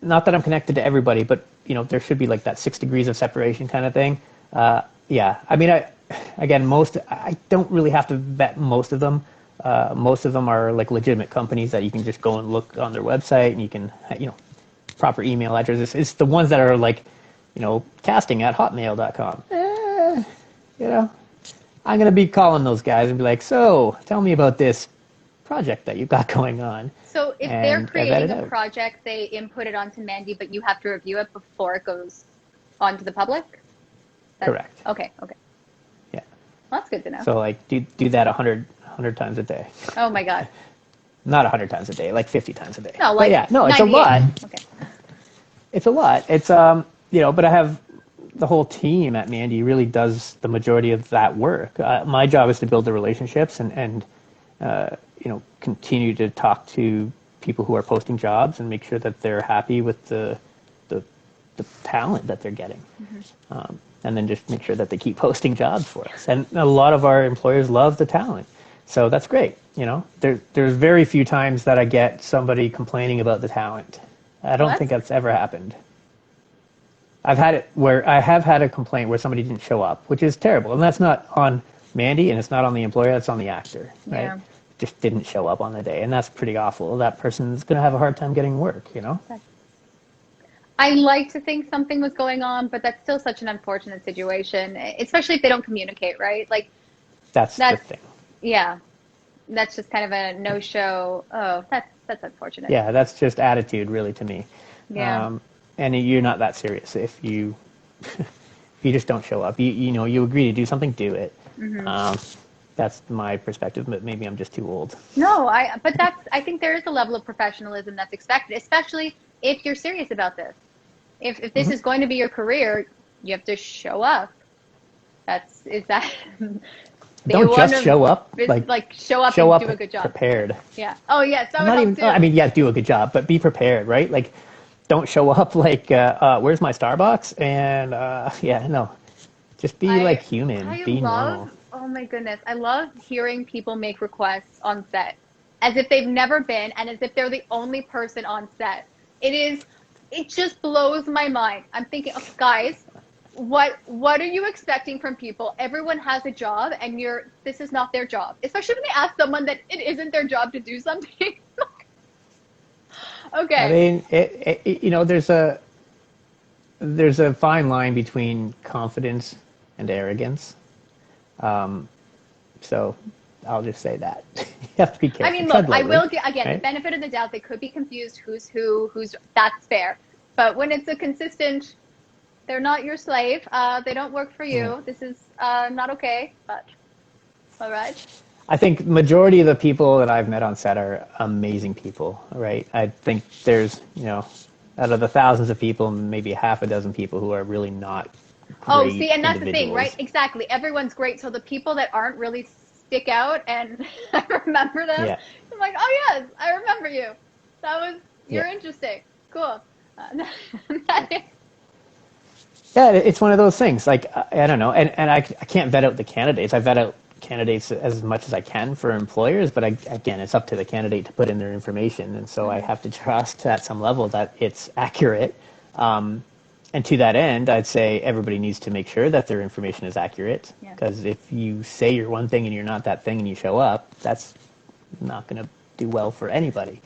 that I'm connected to everybody, but there should be like that 6 degrees of separation kind of thing. Yeah, I mean, I don't really have to vet most of them. Most of them are like legitimate companies that you can just go and look on their website, and you can, proper email addresses. It's the ones that are like casting@hotmail.com. I'm going to be calling those guys and be like, so tell me about this project that you've got going on. So if they're creating a project, they input it onto Mandy, but you have to review it before it goes onto the public? Correct. Okay. Yeah. Well, that's good to know. So like do that 100 times a day. Oh my God. Not 100 times a day, like 50 times a day. No, like it's a lot. Okay. It's a lot. It's but I have the whole team at Mandy really does the majority of that work. My job is to build the relationships and continue to talk to people who are posting jobs and make sure that they're happy with the talent that they're getting. Mm-hmm. And then just make sure that they keep posting jobs for us. And a lot of our employers love the talent. So that's great. There's very few times that I get somebody complaining about the talent. I don't think that's ever happened. I have had a complaint where somebody didn't show up, which is terrible. And that's not on Mandy and it's not on the employer, that's on the actor, right? Yeah. Just didn't show up on the day. And that's pretty awful. That person's going to have a hard time getting work, I like to think something was going on, but that's still such an unfortunate situation, especially if they don't communicate, right? Like that's the thing. Yeah. That's just kind of a no-show. Oh, that's unfortunate. Yeah, that's just attitude really to me. Yeah. And you're not that serious if you just don't show up. You agree to do something, do it. Mm-hmm. That's my perspective, but maybe I'm just too old. No, I think there is a level of professionalism that's expected, especially if you're serious about this. If this mm-hmm. is going to be your career, you have to show up. Don't just show up. Like show up and do a good job. Prepared. Yeah. Oh yes, that would help too. I mean, yeah, do a good job, but be prepared, right? Like, don't show up like, where's my Starbucks? And just be like human. Be normal. Oh my goodness, I love hearing people make requests on set, as if they've never been, and as if they're the only person on set. It just blows my mind. I'm thinking, oh, guys, what are you expecting from people? Everyone has a job, and this is not their job. Especially when they ask someone that it isn't their job to do something. Okay. I mean, there's a fine line between confidence and arrogance. So I'll just say that. You have to be careful. I mean, look, I will get, again, right? The benefit of the doubt, they could be confused who's that's fair. But when it's a consistent, they're not your slave, they don't work for you, yeah. This is not okay, but all right. I think majority of the people that I've met on set are amazing people, right? I think there's, out of the thousands of people, maybe half a dozen people who are really not great see, and that's the thing, right? Exactly. Everyone's great. So the people that aren't really stick out, and I remember them. Yeah. I'm like, oh yes, I remember you. You're interesting. Cool. Yeah, it's one of those things. Like, I don't know, and I can't vet out the candidates. I vet out candidates as much as I can for employers, but again, it's up to the candidate to put in their information, and so I have to trust at some level that it's accurate. And to that end, I'd say everybody needs to make sure that their information is accurate, because if you say you're one thing and you're not that thing and you show up, that's not going to do well for anybody.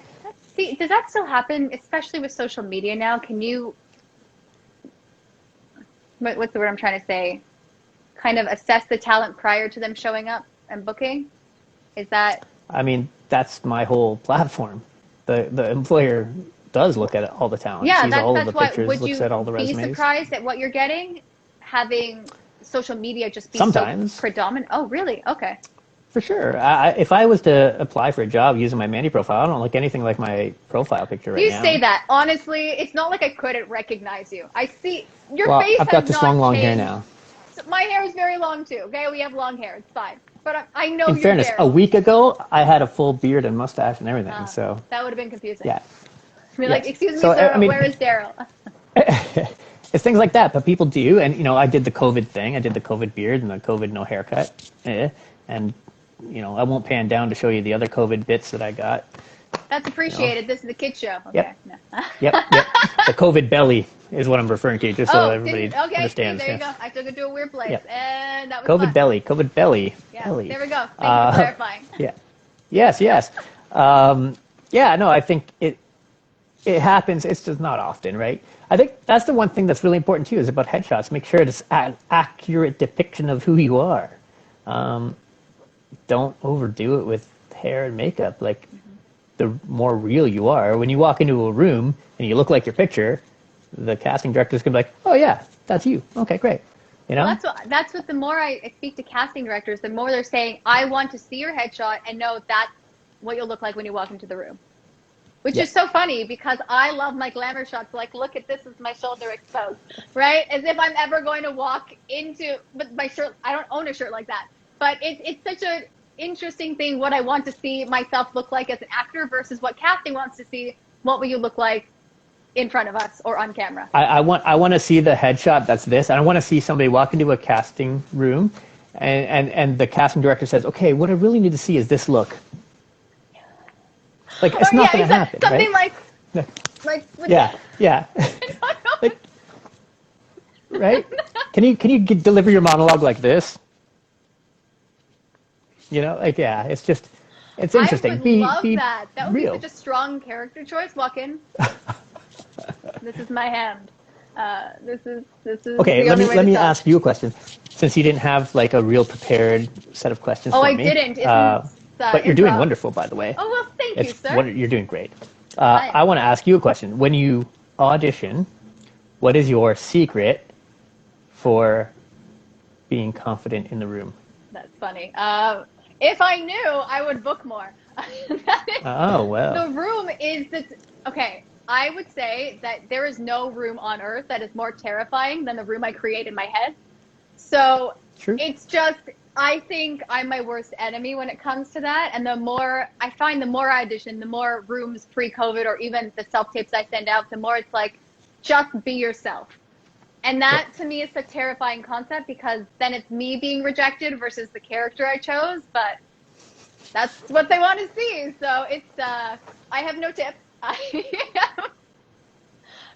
See, does that still happen, especially with social media now? Can you, what's the word I'm trying to say, kind of assess the talent prior to them showing up and booking? Is that? I mean, that's my whole platform. The employer does look at all the talent, sees all of the pictures, looks at all the resumes. Would you be surprised at what you're getting, having social media just be sometimes so predominant? Oh, really? Okay. For sure. If I was to apply for a job using my Mandy profile, I don't look anything like my profile picture right now. You say that. Honestly, it's not like I couldn't recognize you. I see your face. I've got this long hair now. So my hair is very long too. Okay, we have long hair. It's fine. But I know in fairness, a week ago, I had a full beard and mustache and everything. So that would have been confusing. Yeah. Like, excuse me, sir, where is Daryl? It's things like that, but people do. And, I did the COVID thing. I did the COVID beard and the COVID no haircut. And, I won't pan down to show you the other COVID bits that I got. That's appreciated. This is the kid show. Okay. Yep. No. Yep. The COVID belly is what I'm referring to, just so everybody understands. There you go. I took it to a weird place. Yep. And that was COVID belly. COVID belly. Yeah, belly. There we go. Thank you for clarifying. Yeah. Yes. No, I think it happens. It's just not often, right? I think that's the one thing that's really important too, is about headshots. Make sure it's an accurate depiction of who you are. Don't overdo it with hair and makeup. Like, the more real you are, when you walk into a room and you look like your picture, the casting director's gonna be like, "Oh yeah, that's you. Okay, great." You know? Well, that's what the more I speak to casting directors, the more they're saying, I want to see your headshot and know that's what you'll look like when you walk into the room. Which is so funny, because I love my glamour shots. Like, look at this, is my shoulder exposed, right? As if I'm ever going to walk into, but my shirt, I don't own a shirt like that. But it's such an interesting thing, what I want to see myself look like as an actor versus what casting wants to see. What will you look like in front of us or on camera? I want to see the headshot that's this. And I want to see somebody walk into a casting room and the casting director says, okay, what I really need to see is this look. Like, it's not going to happen, something right? like yeah. Like, right? Can you deliver your monologue like this? You know, like, yeah, it's just, it's interesting. I would love that. That would real. be such a strong character choice. Walk in. This is my hand. This is. Okay, the only let me to tell. ask you a question. Since you didn't have like a real prepared set of questions for me. I didn't. But you're doing wonderful, by the way. Oh, well, thank you, sir. You're doing great. I want to ask you a question. When you audition, what is your secret for being confident in the room? That's funny. If I knew, I would book more. Oh, well. The room is okay. I would say that there is no room on earth that is more terrifying than the room I create in my head. So True. It's just, I think I'm my worst enemy when it comes to that. And the more I find, the more I audition, the more rooms pre-COVID or even the self-tapes I send out, the more it's like, just be yourself. And that to me is a terrifying concept, because then it's me being rejected versus the character I chose. But that's what they want to see. So it's, I have no tips.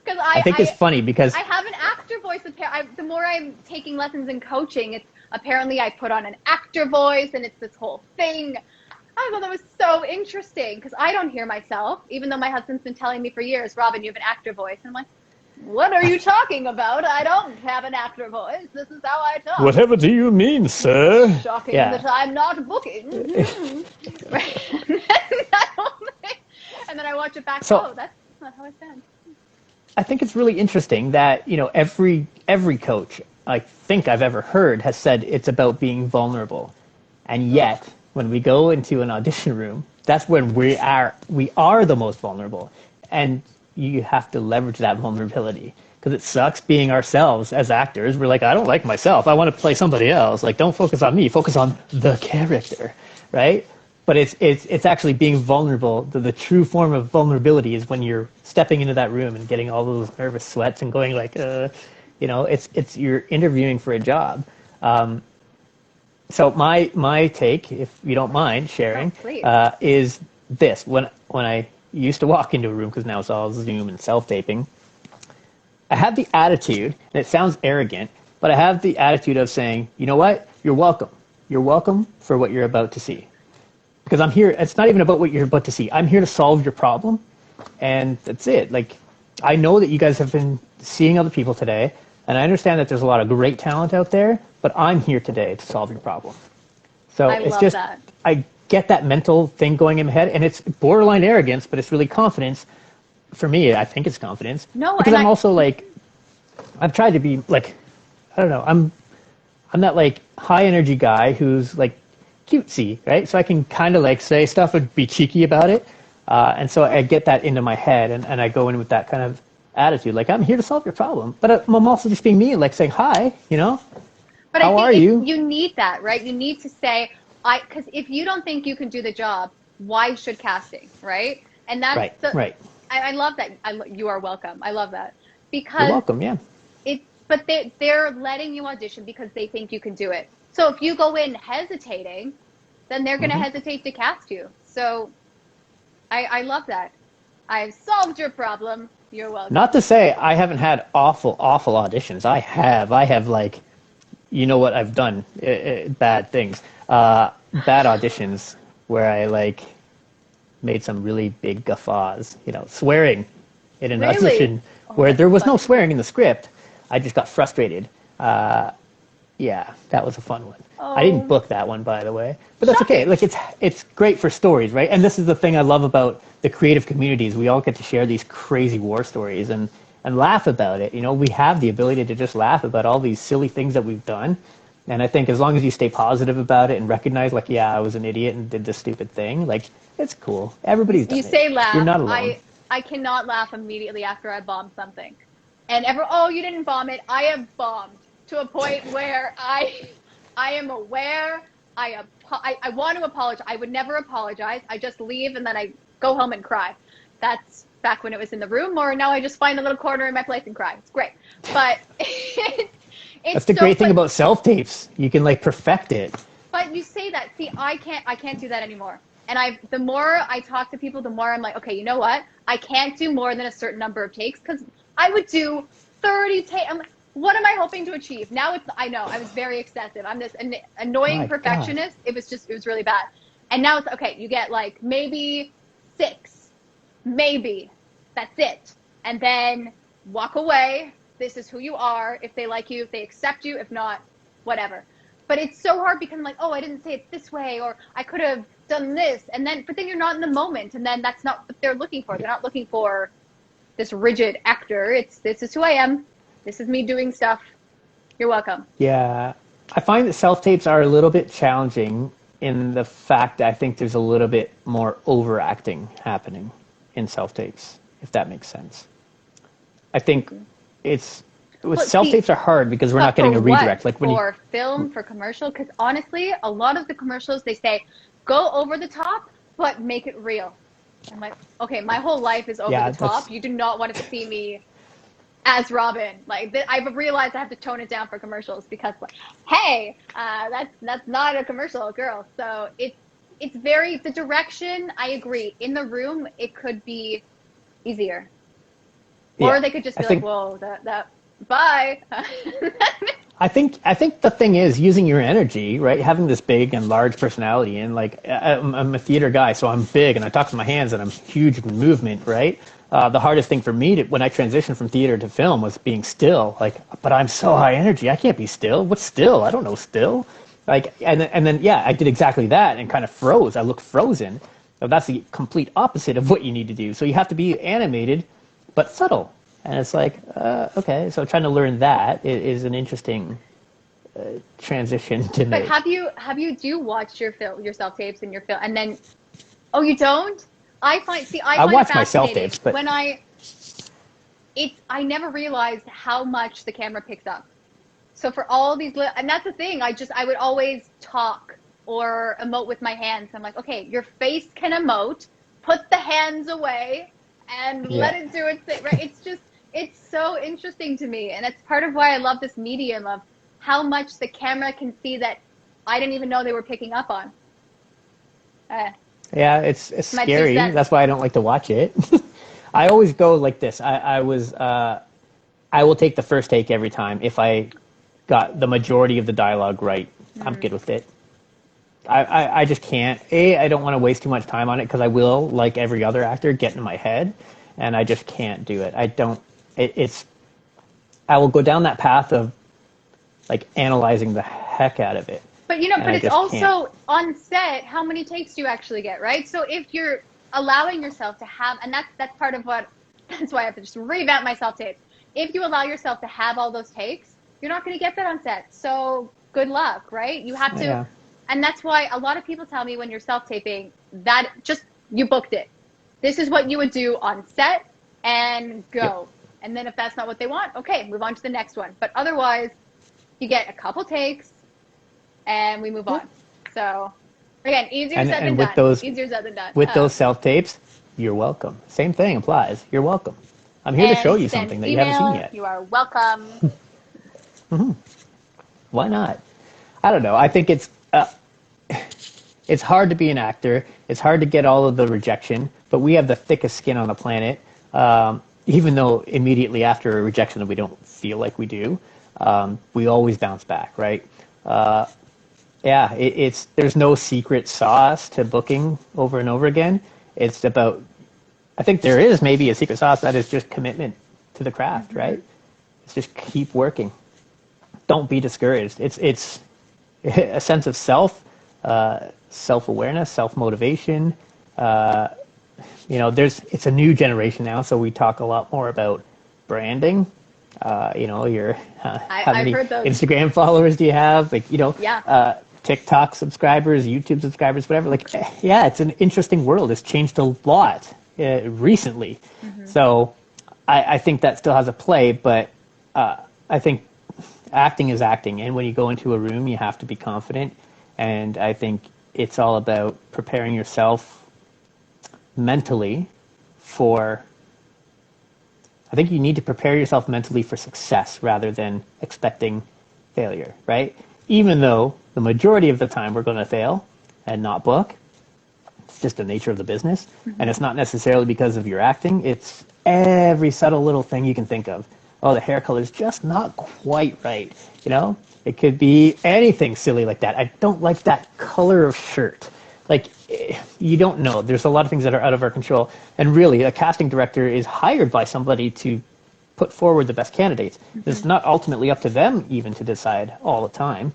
Because I think it's funny because I have an actor voice. The more I'm taking lessons in coaching, it's apparently I put on an actor voice, and it's this whole thing. I thought that was so interesting, because I don't hear myself, even though my husband's been telling me for years, Robyn, you have an actor voice. And I'm like, what are you talking about? I don't have an actor voice. This is how I talk. Whatever do you mean, sir? Shocking that I'm not booking. Right. And then I watch it back. So, that's not how I sound. I think it's really interesting that, you know, every coach I think I've ever heard has said it's about being vulnerable. And yet, when we go into an audition room, that's when we are the most vulnerable. And you have to leverage that vulnerability, because it sucks being ourselves as actors. We're like, I don't like myself. I want to play somebody else. Like, don't focus on me. Focus on the character, right? But it's actually being vulnerable. The true form of vulnerability is when you're stepping into that room and getting all those nervous sweats and going like, you know, it's you're interviewing for a job. So my take, if you don't mind sharing, is this. When I used to walk into a room, because now it's all Zoom and self-taping, I have the attitude, and it sounds arrogant, but I have the attitude of saying, you know what? You're welcome. You're welcome for what you're about to see. Because I'm here, it's not even about what you're about to see. I'm here to solve your problem, and that's it. Like, I know that you guys have been seeing other people today, and I understand that there's a lot of great talent out there, but I'm here today to solve your problem. So I get that mental thing going in my head, and it's borderline arrogance, but it's really confidence. For me, I think it's confidence. No, because I'm also like, I've tried to be like, I don't know, I'm that like high energy guy who's like cutesy, right? So I can kind of like say stuff and be cheeky about it. And so I get that into my head, and I go in with that kind of attitude, like, I'm here to solve your problem. But I'm also just being me, like saying, hi, you know, but how are you? You need that, right? You need to say, because if you don't think you can do the job, why should casting, right? And that's right. I love that. You are welcome. I love that, because you're welcome. Yeah. But they're letting you audition because they think you can do it. So if you go in hesitating, then they're going to hesitate to cast you. So I love that. I've solved your problem. You're welcome. Not to say I haven't had awful auditions. I have like, you know what I've done? Bad things. Bad auditions where I like made some really big guffaws, you know, swearing in an Really? audition Oh, where that's there was no funny. swearing in the script. I just got frustrated. Yeah, that was a fun one. I didn't Oh, book that one, by the way, but that's okay. shocking. Like it's great for stories, right? And this is the thing I love about the creative communities. We all get to share these crazy war stories and laugh about it. You know, we have the ability to just laugh about all these silly things that we've done. And I think as long as you stay positive about it and recognize, like, yeah, I was an idiot and did this stupid thing, like, it's cool. Everybody's You done it. say You're laugh. not alone. I cannot laugh immediately after I bomb something. And oh, you didn't bomb it. I have bombed to a point where I am aware. I want to apologize. I would never apologize. I just leave and then I go home and cry. That's back when it was in the room, or now I just find a little corner in my place and cry. It's great. But That's it's the so, great thing about self-tapes. You can, like, perfect it. but you say that. See, I can't do that anymore. And the more I talk to people, the more I'm like, okay, you know what? I can't do more than a certain number of takes, because I would do 30 takes. I'm like, what am I hoping to achieve? Now I know I was very excessive. I'm this annoying My God. perfectionist. It was really bad. And now it's okay. You get like maybe 6, maybe that's it. And then walk away. This is who you are. If they like you, if they accept you, if not, whatever. But it's so hard because I'm like, oh, I didn't say it this way, or I could have done this. But then you're not in the moment. And then that's not what they're looking for. They're not looking for this rigid actor. This is who I am. This is me doing stuff. You're welcome. Yeah. I find that self-tapes are a little bit challenging in the fact that I think there's a little bit more overacting happening in self-tapes, if that makes sense. I think it's with Well, see, self-tapes are hard because we're but not getting for a what? redirect. Like when you, For film, for commercial? Because honestly, a lot of the commercials, they say, go over the top, but make it real. I'm like, okay, my whole life is over yeah, the top. You do not want to see me as Robyn. Like, I've realized I have to tone it down for commercials because, like, hey, that's not a commercial, girl. So it's very, the direction, I agree. In the room, it could be easier. Or yeah, they could just I be like, think whoa, bye. I think the thing is using your energy, right? Having this big and large personality, and like I'm a theater guy, so I'm big and I talk with my hands and I'm huge in movement, right? The hardest thing for me when I transitioned from theater to film was being still. Like, but I'm so high energy, I can't be still. What's still? I don't know still. Like, and then yeah, I did exactly that and kind of froze. I looked frozen. So that's the complete opposite of what you need to do. So you have to be animated, but subtle. And it's like, okay, so trying to learn that is an interesting transition to But make. do you watch your self tapes and your film, and then, oh, you don't? I I find it watch my self fascinating tapes, but when I never realized how much the camera picks up. So for all these and that's the thing, I would always talk or emote with my hands. I'm like, okay, your face can emote, put the hands away and let yeah, it do its thing, right? It's so interesting to me, and it's part of why I love this medium of how much the camera can see that I didn't even know they were picking up on. Uh, yeah, it's my two scary. cents. That's why I don't like to watch it. I always go like this. I will take the first take every time if I got the majority of the dialogue right. I'm good with it. I just can't. I don't want to waste too much time on it because I will, like every other actor, get in my head, and I just can't do it. I don't. It's. I will go down that path of like analyzing the heck out of it, But and but I it's just can't. also on set, how many takes do you actually get, right? So if you're allowing yourself to have, and that's part of what, that's why I have to just revamp my self tapes. If you allow yourself to have all those takes, you're not going to get that on set. So good luck, right? You have to, Yeah, and that's why a lot of people tell me when you're self taping that just, you booked it. This is what you would do on set and yep, go. And then if that's not what they want, okay, move on to the next one. But otherwise, you get a couple takes and we move yep. on. So again, easier And said than and with done. those Easier said than done. with those self tapes, you're welcome. Same thing applies. You're welcome. I'm here to show And you send something that you haven't seen email. yet. You are welcome. Why not? I don't know. I think it's hard to be an actor. It's hard to get all of the rejection, but we have the thickest skin on the planet. Even though immediately after a rejection we don't feel like we do, we always bounce back, right? Yeah, there's no secret sauce to booking over and over again. It's about I think there is maybe a secret sauce that is just commitment to the craft, right? It's just keep working. Don't be discouraged. It's a sense of self-awareness, self-motivation. It's a new generation now, so we talk a lot more about branding. How many heard those. Instagram followers do you have? Yeah. TikTok subscribers, YouTube subscribers, whatever. It's an interesting world. It's changed a lot recently. So I think that still has a play, but I think acting is acting. And when you go into a room, you have to be confident. And I think it's all about preparing yourself mentally I think you need to prepare yourself mentally for success rather than expecting failure, right? Even though the majority of the time we're going to fail and not book, it's just the nature of the business. And it's not necessarily because of your acting. It's every subtle little thing you can think of. Oh, the hair color is just not quite right. It could be anything silly like that. I don't like that color of shirt. You don't know. There's a lot of things that are out of our control. And really, a casting director is hired by somebody to put forward the best candidates. It's not ultimately up to them even to decide all the time,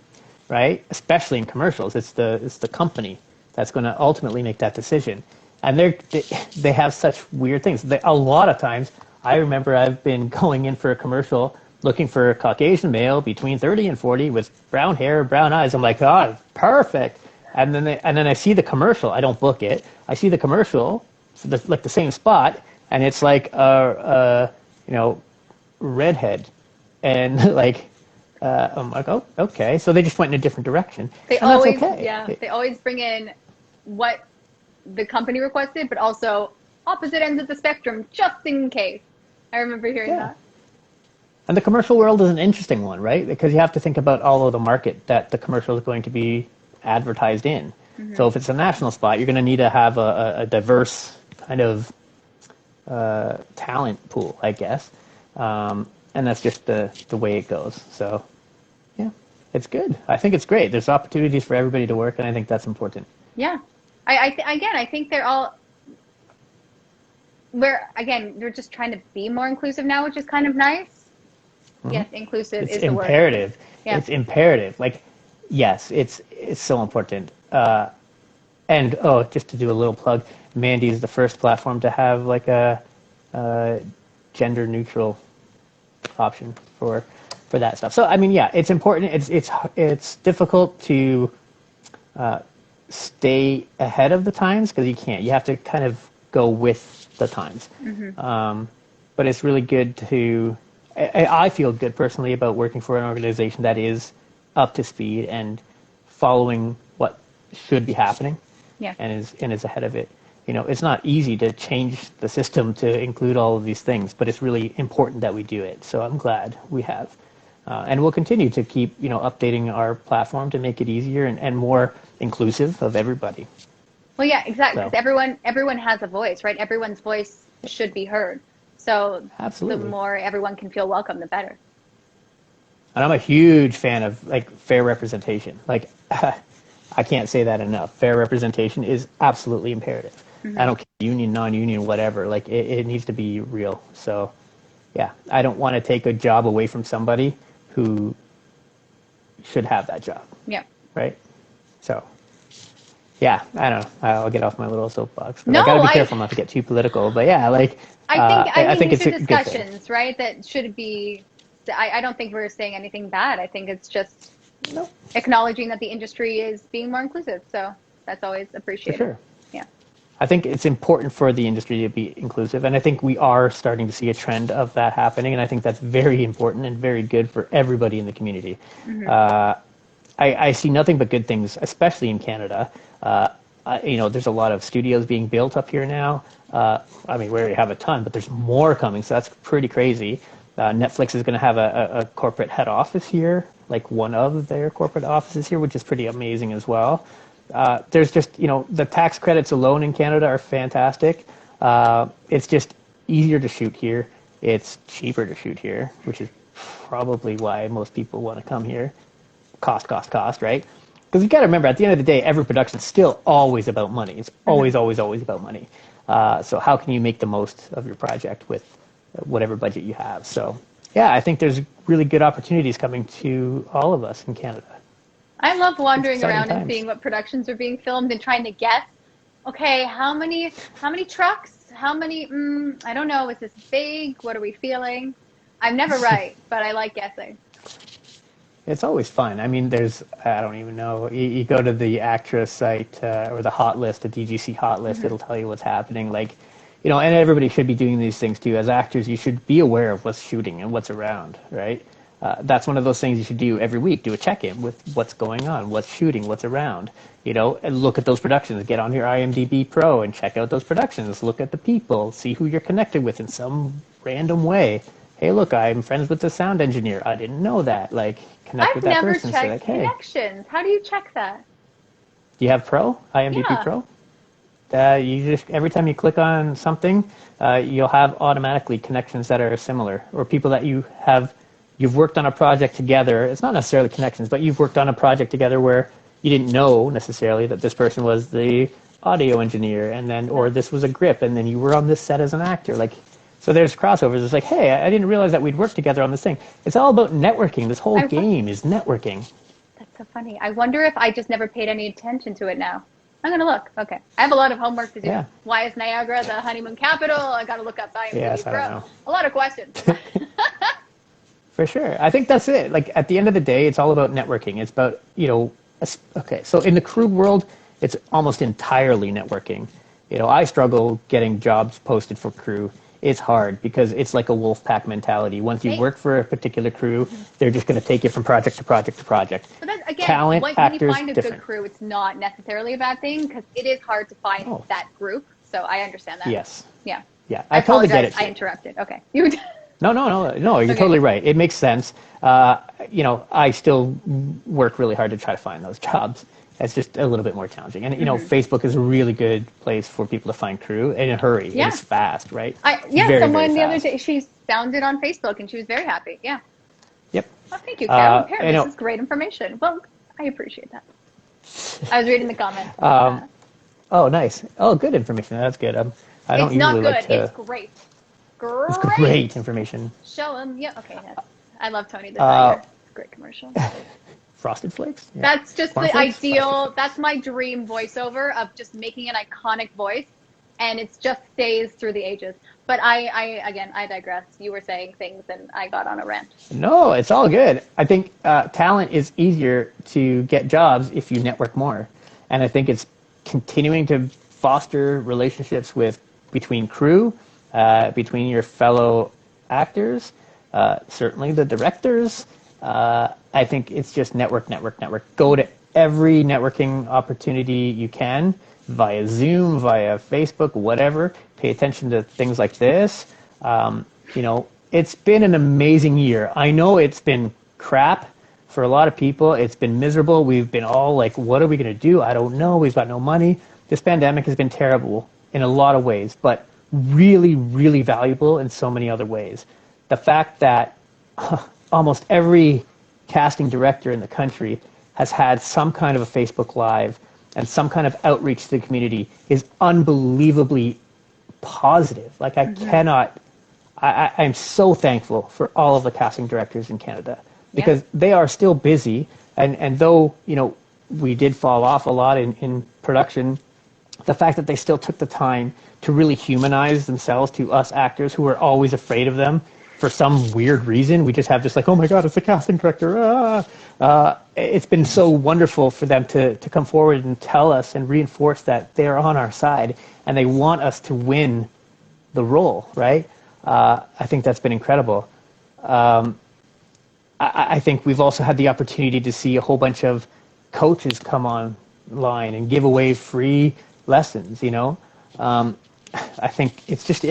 right? Especially in commercials. It's the company that's going to ultimately make that decision. And they have such weird things. A lot of times, I remember I've been going in for a commercial looking for a Caucasian male between 30 and 40 with brown hair, brown eyes. I'm like, oh, perfect. And then I see the commercial. I don't book it. I see the commercial, the same spot, and it's like redhead, and I'm like, oh, okay. So they just went in a different direction. They and always, that's okay. They always bring in what the company requested, but also opposite ends of the spectrum, just in case. I remember hearing that. And the commercial world is an interesting one, right? Because you have to think about all of the market that the commercial is going to be advertised in. So if it's a national spot, you're going to need to have a diverse kind of talent pool, I guess. And that's just the way it goes. So, yeah, it's good. I think it's great. There's opportunities for everybody to work, and I think that's important. Yeah. I think they're all... they're just trying to be more inclusive now, which is kind of nice. Yes, inclusive is the word. Imperative. Yeah. It's imperative. Yes, it's so important. And just to do a little plug, Mandy is the first platform to have a gender neutral option for that stuff. So it's important. It's difficult to stay ahead of the times because you can't. You have to kind of go with the times. But it's really good to. I feel good personally about working for an organization that is up to speed and following what should be happening, and is ahead of it. It's not easy to change the system to include all of these things, but it's really important that we do it. So I'm glad we have, and we'll continue to keep updating our platform to make it easier and more inclusive of everybody. Well, yeah, exactly. So. Because everyone has a voice, right? Everyone's voice should be heard. So Absolutely. The more everyone can feel welcome, the better. And I'm a huge fan of fair representation. I can't say that enough. Fair representation is absolutely imperative. I don't care, union, non-union, whatever. It needs to be real. So, yeah, I don't want to take a job away from somebody who should have that job. Yeah. Right? So, yeah, I don't know. I'll get off my little soapbox. No, I got to be careful not to get too political. But yeah, I think it's these a are good thing. discussions, right? That should be. I don't think we're saying anything bad. I think it's just acknowledging that the industry is being more inclusive. So that's always appreciated. For sure. Yeah. I think it's important for the industry to be inclusive, and I think we are starting to see a trend of that happening, and I think that's very important and very good for everybody in the community. I see nothing but good things, especially in Canada. There's a lot of studios being built up here now. We already have a ton, but there's more coming, so that's pretty crazy. Netflix is going to have a corporate head office here, one of their corporate offices here, which is pretty amazing as well. There's just, the tax credits alone in Canada are fantastic. It's just easier to shoot here. It's cheaper to shoot here, which is probably why most people want to come here. Cost, right? Because you got to remember, at the end of the day, every production is still always about money. It's always, always, always about money. So how can you make the most of your project with whatever budget you have? So yeah, I think there's really good opportunities coming to all of us in Canada. I love wandering Exciting around and times. seeing what productions are being filmed and trying to guess. Okay, how many trucks? How many? I don't know. Is this big? What are we feeling? I'm never right, but I like guessing. It's always fun. I mean, I don't even know. You go to the actress site or the hot list, the DGC hot list, it'll tell you what's happening. Like, and everybody should be doing these things too. As actors, you should be aware of what's shooting and what's around, right? That's one of those things you should do every week. Do a check-in with what's going on, what's shooting, what's around. And look at those productions. Get on your IMDb Pro and check out those productions. Look at the people. See who you're connected with in some random way. Hey, look, I'm friends with the sound engineer. I didn't know that. Like, connect with that I've never person. checked Say, like, hey, connections. How do you check that? do you have Pro? IMDb Yeah. Pro? You just every time you click on something, you'll have automatically connections that are similar, or people that you've worked on a project together. It's not necessarily connections, but you've worked on a project together where you didn't know necessarily that this person was the audio engineer, and then or this was a grip, and then you were on this set as an actor. Like, so there's crossovers. It's like, hey, I didn't realize that we'd worked together on this thing. It's all about networking. This whole game is networking. That's so funny. I wonder if I just never paid any attention to it now. I'm going to look. Okay. I have a lot of homework to do. Yeah. Why is Niagara the honeymoon capital? I got to look up IMDb Yes, I Pro. don't know. A lot of questions. For sure. I think that's it. Like, at the end of the day, it's all about networking. It's about, okay, so in the crew world, it's almost entirely networking. I struggle getting jobs posted for crew. It's hard because it's like a wolf pack mentality. Once you work for a particular crew, they're just going to take you from project to project to project. But then, again, Talent, when actors, you find a different. good crew, it's not necessarily a bad thing because it is hard to find that group. So I understand that. Yes. Yeah. Yeah, I totally get apologize. it. I interrupted. Okay. You. No, you're totally right. It makes sense. I still work really hard to try to find those jobs. It's just a little bit more challenging. And, Facebook is a really good place for people to find crew in a hurry. Yeah. It's fast, right? Someone very the other fast. day, she found it on Facebook and she was very happy. Yeah. Yep. Oh, thank you, Carol. I know. This is great information. Well, I appreciate that. I was reading the comments. Oh, nice. Oh, good information. That's good. I don't It's not usually good. like to... It's great. It's great information. Show them. Yeah. Okay. I love Tony the Tiger. It's a great commercial. Frosted Flakes? Yeah. That's just the Cornflakes? ideal. That's my dream voiceover of just making an iconic voice, and it just stays through the ages. But I digress. You were saying things, and I got on a rant. No, it's all good. I think talent is easier to get jobs if you network more. And I think it's continuing to foster relationships between crew, between your fellow actors, certainly the directors. I think it's just network. Go to every networking opportunity you can, via Zoom, via Facebook, whatever. Pay attention to things like this. It's been an amazing year. I know it's been crap for a lot of people. It's been miserable. We've been all like, what are we going to do? I don't know. We've got no money. This pandemic has been terrible in a lot of ways, but really, really valuable in so many other ways. The fact that almost every casting director in the country has had some kind of a Facebook Live and some kind of outreach to the community is unbelievably positive. Like, I'm so thankful for all of the casting directors in Canada because they are still busy. And though, we did fall off a lot in production, the fact that they still took the time to really humanize themselves to us actors who were always afraid of them for some weird reason. We just have this like, oh my God, it's the casting director. It's been so wonderful for them to come forward and tell us and reinforce that they're on our side and they want us to win the role, right? I think that's been incredible. I think we've also had the opportunity to see a whole bunch of coaches come online and give away free lessons, I think it's just,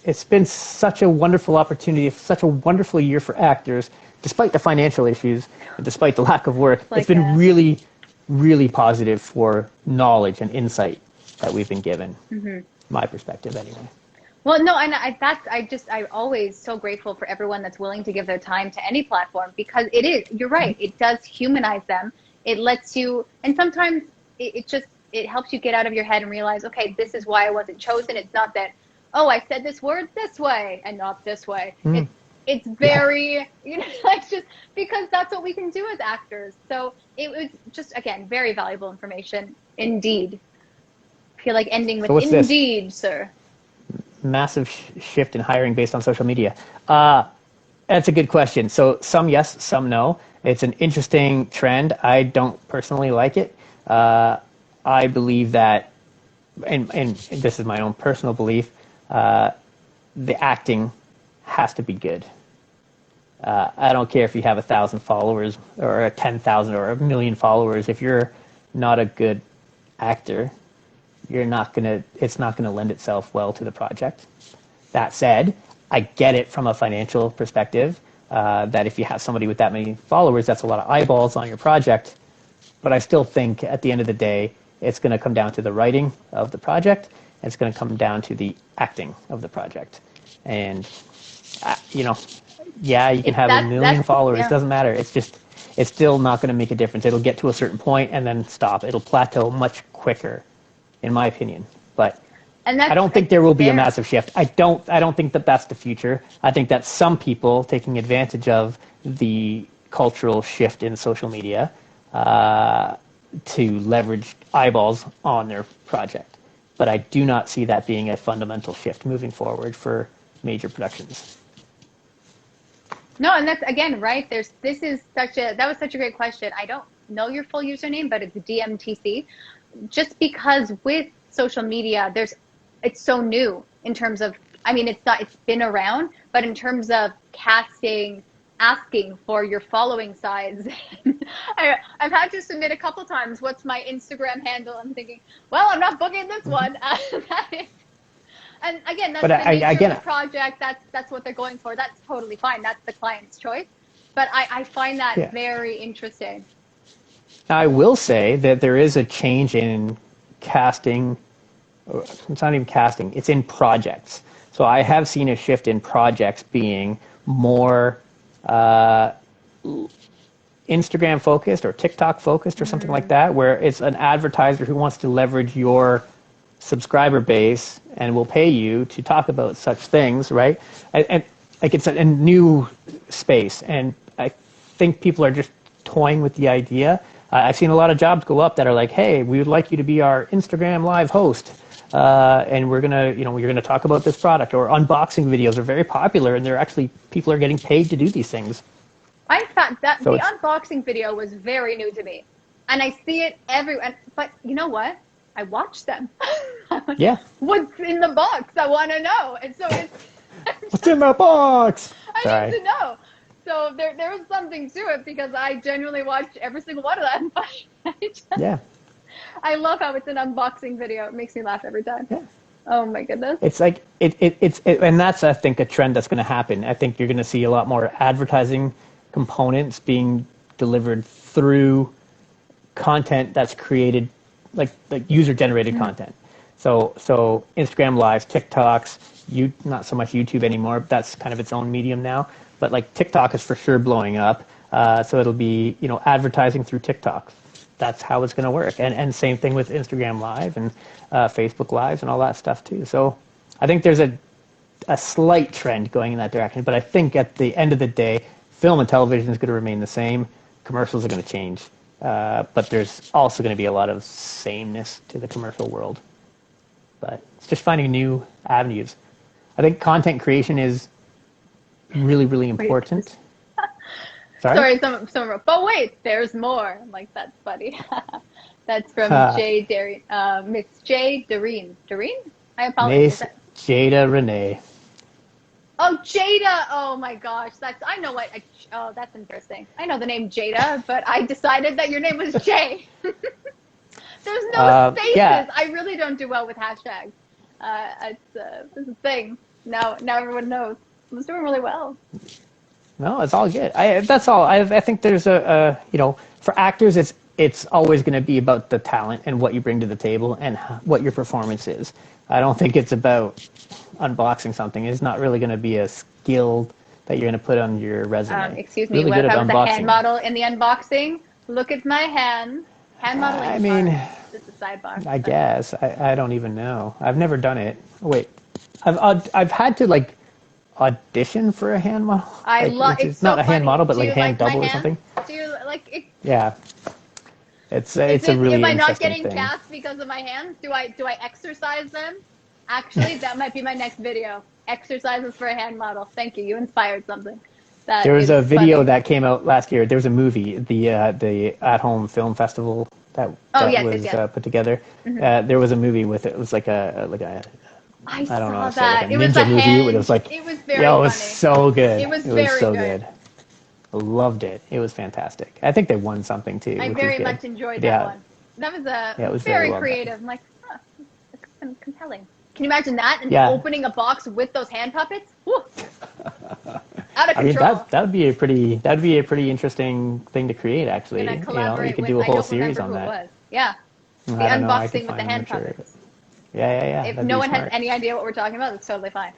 it's been such a wonderful opportunity, such a wonderful year for actors, despite the financial issues, and despite the lack of work. It's been really, really positive for knowledge and insight that we've been given. My perspective, anyway. Well, no, and I'm always so grateful for everyone that's willing to give their time to any platform because you're right, it does humanize them. It lets you, and sometimes it just it helps you get out of your head and realize, okay, this is why I wasn't chosen. It's not that, oh, I said this word this way and not this way. It's very, you know, like just because that's what we can do as actors. So it was just, again, very valuable information indeed. I feel like ending with indeed, this? Sir. Massive shift in hiring based on social media. That's a good question. So some yes, some no. It's an interesting trend. I don't personally like it. I believe that, and this is my own personal belief, the acting has to be good. I don't care if you have 1,000 followers or 10,000 or 1,000,000 followers. If you're not a good actor, it's not gonna lend itself well to the project. That said, I get it from a financial perspective, that if you have somebody with that many followers, that's a lot of eyeballs on your project. But I still think at the end of the day, it's going to come down to the writing of the project. And it's going to come down to the acting of the project. And, you know, yeah, you can have 1,000,000 followers. Yeah. It doesn't matter. It's still not going to make a difference. It'll get to a certain point and then stop. It'll plateau much quicker, in my opinion. But I don't think there will be a massive shift. I don't think that that's the future. I think that some people taking advantage of the cultural shift in social media to leverage eyeballs on their project. But I do not see that being a fundamental shift moving forward for major productions. No, and that's, again, right, that was such a great question. I don't know your full username, but it's DMTC. Just because with social media, it's so new in terms of, I mean, it's been around, but in terms of casting, asking for your following size, I've had to submit a couple times, what's my Instagram handle? I'm thinking, well, I'm not booking this one. And again, that's the nature of the project. That's what they're going for. That's totally fine. That's the client's choice. But I find that very interesting. Now, I will say that there is a change in casting. It's not even casting. It's in projects. So I have seen a shift in projects being more Instagram focused or TikTok focused or something like that, where it's an advertiser who wants to leverage your subscriber base and will pay you to talk about such things, right? And like it's a new space, and I think people are just toying with the idea. I've seen a lot of jobs go up that are like, hey, we would like you to be our Instagram live host. And you're gonna talk about this product, or unboxing videos are very popular, and people are getting paid to do these things. I thought that the unboxing video was very new to me, and I see it everywhere. But you know what? I watch them. Yeah. What's in the box? I want to know. And so what's in my box? I need to know. So there was something to it, because I genuinely watched every single one of them. Yeah. I love how it's an unboxing video. It makes me laugh every time. Yeah. Oh my goodness. It's like and that's, I think, a trend that's going to happen. I think you're going to see a lot more advertising components being delivered through content that's created, like user generated content. So Instagram Lives, TikToks, not so much YouTube anymore. That's kind of its own medium now. But like TikTok is for sure blowing up. So it'll be, advertising through TikTok. That's how it's going to work. And same thing with Instagram Live and Facebook Lives and all that stuff too. So I think there's a slight trend going in that direction. But I think at the end of the day, film and television is going to remain the same. Commercials are going to change. But there's also going to be a lot of sameness to the commercial world. But it's just finding new avenues. I think content creation is really, really important. Sorry, someone wrote, but wait, there's more. I'm like, that's funny. That's from Jay Darien. It's Jay Darien. Darien? I apologize. Jada Renee. Oh, Jada. Oh my gosh. I know what. Oh, that's interesting. I know the name Jada, but I decided that your name was Jay. There's no spaces. Yeah. I really don't do well with hashtags. It's a thing. Now everyone knows. I was doing really well. No, it's all good. That's all. I think there's for actors, it's always going to be about the talent and what you bring to the table and what your performance is. I don't think it's about unboxing something. It's not really going to be a skill that you're going to put on your resume. Excuse me, what if I was a hand model in the unboxing? Look at my hand. Hand modeling I is mean, hard. Just a sidebar. I guess. I don't even know. I've never done it. Wait. I've had to, like, audition for a hand model. I Like, love. which It's is so not a hand funny. model, but Do like you a hand like my double or hands? something. Do you like it? Yeah. It's a Am really I not interesting getting thing. cast because of my hands? Do I exercise them? Actually, that might be my next video. Exercises for a hand model. Thank you. You inspired something. There was a video funny. that came out last year. There was a movie, the at-home film festival that was put together. There was a movie with it. It was like a I I don't know saw how to say, that. like a It was ninja a movie. hand. It was like, It was very it was funny. so good. It was so very good. I loved it. It was fantastic. I think they won something too. I which very was good. much enjoyed Yeah. that one. That was it was very well done. creative. I'm like, huh, it's kind of compelling. Can you imagine that? And Yeah. opening a box with those hand puppets? Whew. Out of I mean, control. that'd be a pretty interesting thing to create. Actually, And I you collaborate could with, do a I whole don't series remember on who that. it was. Yeah. The I don't know. I unboxing could with find the them, hand I'm sure. puppets. Yeah. If That'd no be one has smart. any idea what we're talking about, it's totally fine.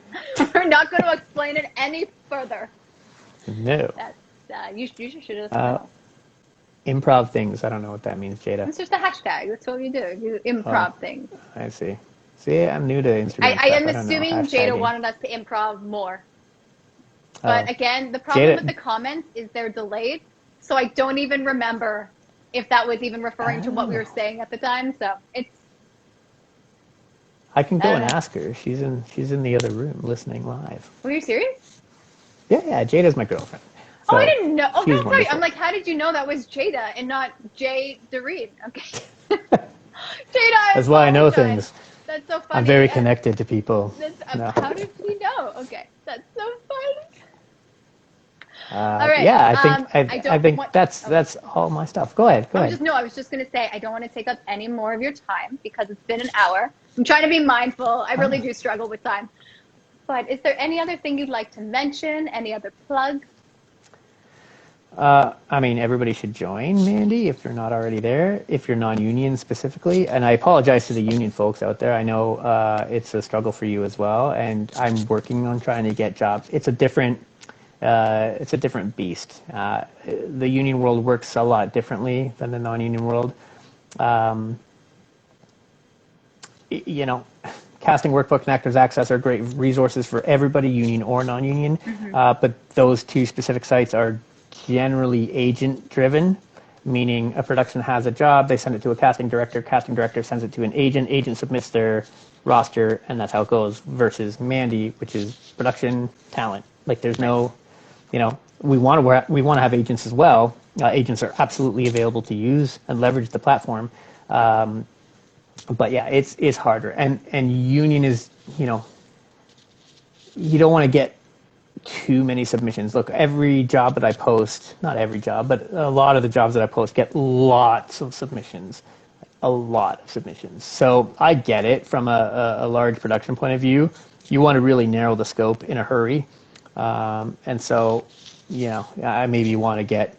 We're not going to explain it any further. No. That's, you should have know. Improv things. I don't know what that means, Jada. It's just a hashtag. That's what you do. You improv things. I see. See, I'm new to Instagram. I am stuff. I don't know. assuming Jada Hashtagging. wanted us to improv more. But Oh. again, the problem Jada- with the comments is they're delayed. So I don't even remember if that was even referring to what we were saying at the time. So it's. I can go I and don't know. ask her. She's in the other room listening live. Were you serious? Yeah. Jada's my girlfriend. Oh, I So, didn't know. Oh, she's that's right. wonderful. I'm like, how did you know that was Jada and not Jay DeReed? Okay. Jada, That's why I know apologize. things. That's so funny. I'm very And connected to people. No. How did you know? Okay, that's so funny. All right, Yeah, I I don't think want- that's all my stuff. Go ahead. I was just going to say, I don't want to take up any more of your time because it's been an hour. I'm trying to be mindful. I really do struggle with time. But is there any other thing you'd like to mention? Any other plugs? I mean, everybody should join Mandy if you're not already there, if you're non-union specifically. And I apologize to the union folks out there. I know it's a struggle for you as well, and I'm working on trying to get jobs. It's a different beast. The union world works a lot differently than the non-union world. Casting workbooks and Actors Access are great resources for everybody, union or non-union. But those two specific sites are generally agent-driven, meaning a production has a job, they send it to a casting director sends it to an agent submits their roster, and that's how it goes, versus Mandy, which is production talent. Like, there's no, we want to have agents as well. Agents are absolutely available to use and leverage the platform. But yeah, it's harder. And union is, you don't want to get too many submissions. Look, every job that I post, not every job, but a lot of the jobs that I post get lots of submissions. A lot of submissions. So I get it from a large production point of view. You want to really narrow the scope in a hurry. And so, I maybe want to get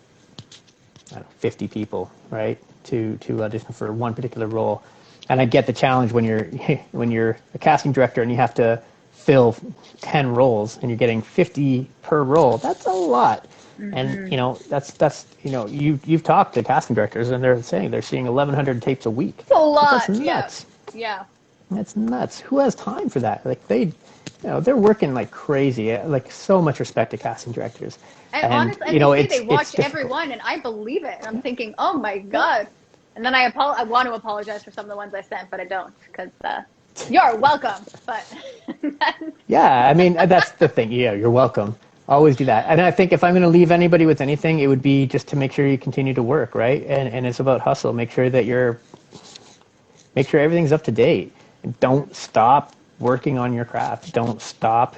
50 people, right, to audition for one particular role. And I get the challenge when you're a casting director and you have to fill 10 roles and you're getting 50 per role. That's a lot. And that's you've talked to casting directors and they're saying they're seeing 1,100 tapes a week. It's a lot. That's nuts. Yeah. That's nuts. Who has time for that? Like they're working like crazy. Like, so much respect to casting directors. And honestly, they watch difficult. everyone, and I believe it. And I'm thinking, oh my god. And then I want to apologize for some of the ones I sent, but I don't, because you're welcome. But yeah, I mean, that's the thing. Yeah, you're welcome. Always do that. And I think if I'm going to leave anybody with anything, it would be just to make sure you continue to work, right? And it's about hustle. Make sure everything's up to date. And don't stop working on your craft. Don't stop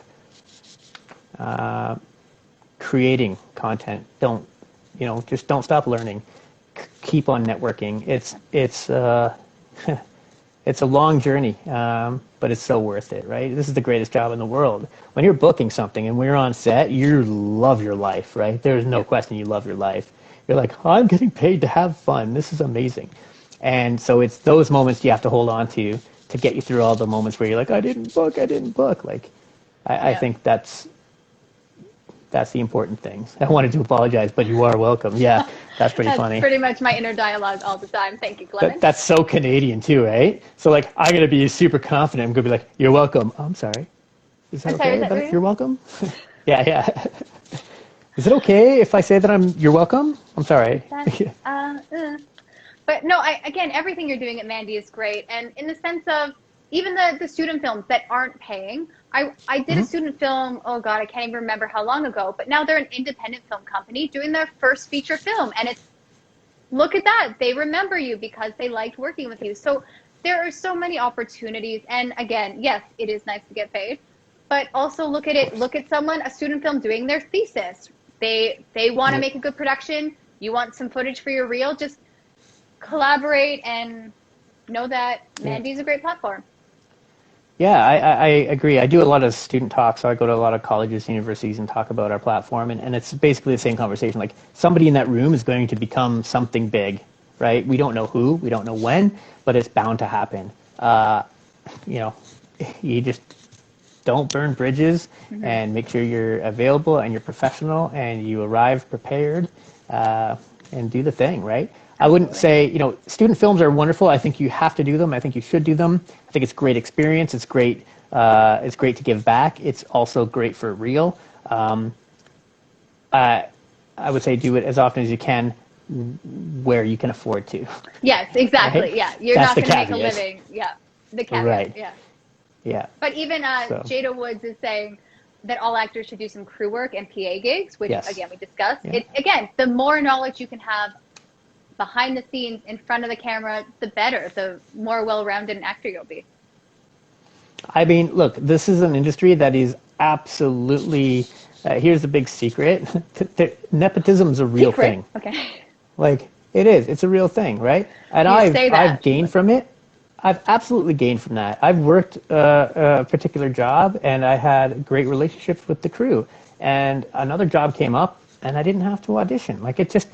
creating content. Just don't stop learning. Keep on networking. It's a long journey, but it's so worth it, right? This is the greatest job in the world. When you're booking something and when you're on set, you love your life, right? There's no question you love your life. You're like, I'm getting paid to have fun. This is amazing. And so it's those moments you have to hold on to get you through all the moments where you're like, I didn't book. Like, I think that's That's the important thing. I wanted to apologize, but you are welcome. Yeah, that's pretty That's funny. pretty much my inner dialogue all the time. Thank you, Clement. That's so Canadian too, right? So like, I'm gonna be super confident. I'm gonna be like, "You're welcome." Oh, I'm sorry. Is that sorry, okay? is that rude? You're welcome. Yeah. Is it okay if I say that you're welcome? I'm sorry. But no, again, everything you're doing at Mandy is great. And in the sense of even the student films that aren't paying, I did a student film, oh God, I can't even remember how long ago, but now they're an independent film company doing their first feature film. And it's, look at that. They remember you because they liked working with you. So there are so many opportunities. And again, yes, it is nice to get paid, but also look at a student film doing their thesis. They want to make a good production. You want some footage for your reel, just collaborate and know that Mandy's a great platform. Yeah, I agree. I do a lot of student talks, so I go to a lot of colleges, universities, and talk about our platform, and it's basically the same conversation. Like, somebody in that room is going to become something big, right? We don't know who, we don't know when, but it's bound to happen. You just don't burn bridges, and make sure you're available and you're professional and you arrive prepared, and do the thing, right? I wouldn't say, student films are wonderful. I think you have to do them. I think you should do them. I think it's a great experience. It's great. It's great to give back. It's also great for real. I would say do it as often as you can, where you can afford to. Yes, exactly. Right? Yeah, you're That's not going to make a caveat. living. Yeah, the caveat. Right. Yeah. Yeah. But even Jada Woods is saying that all actors should do some crew work and PA gigs, which again we discussed. Yeah. Again, the more knowledge you can have behind the scenes, in front of the camera, the better, the more well-rounded an actor you'll be. I mean, look, this is an industry that is absolutely, here's the big secret. Nepotism is a real thing. Okay. Like, it is. It's a real thing, right? And I've gained from it. I've absolutely gained from that. I've worked a particular job, and I had great relationships with the crew. And another job came up, and I didn't have to audition. Like, it just...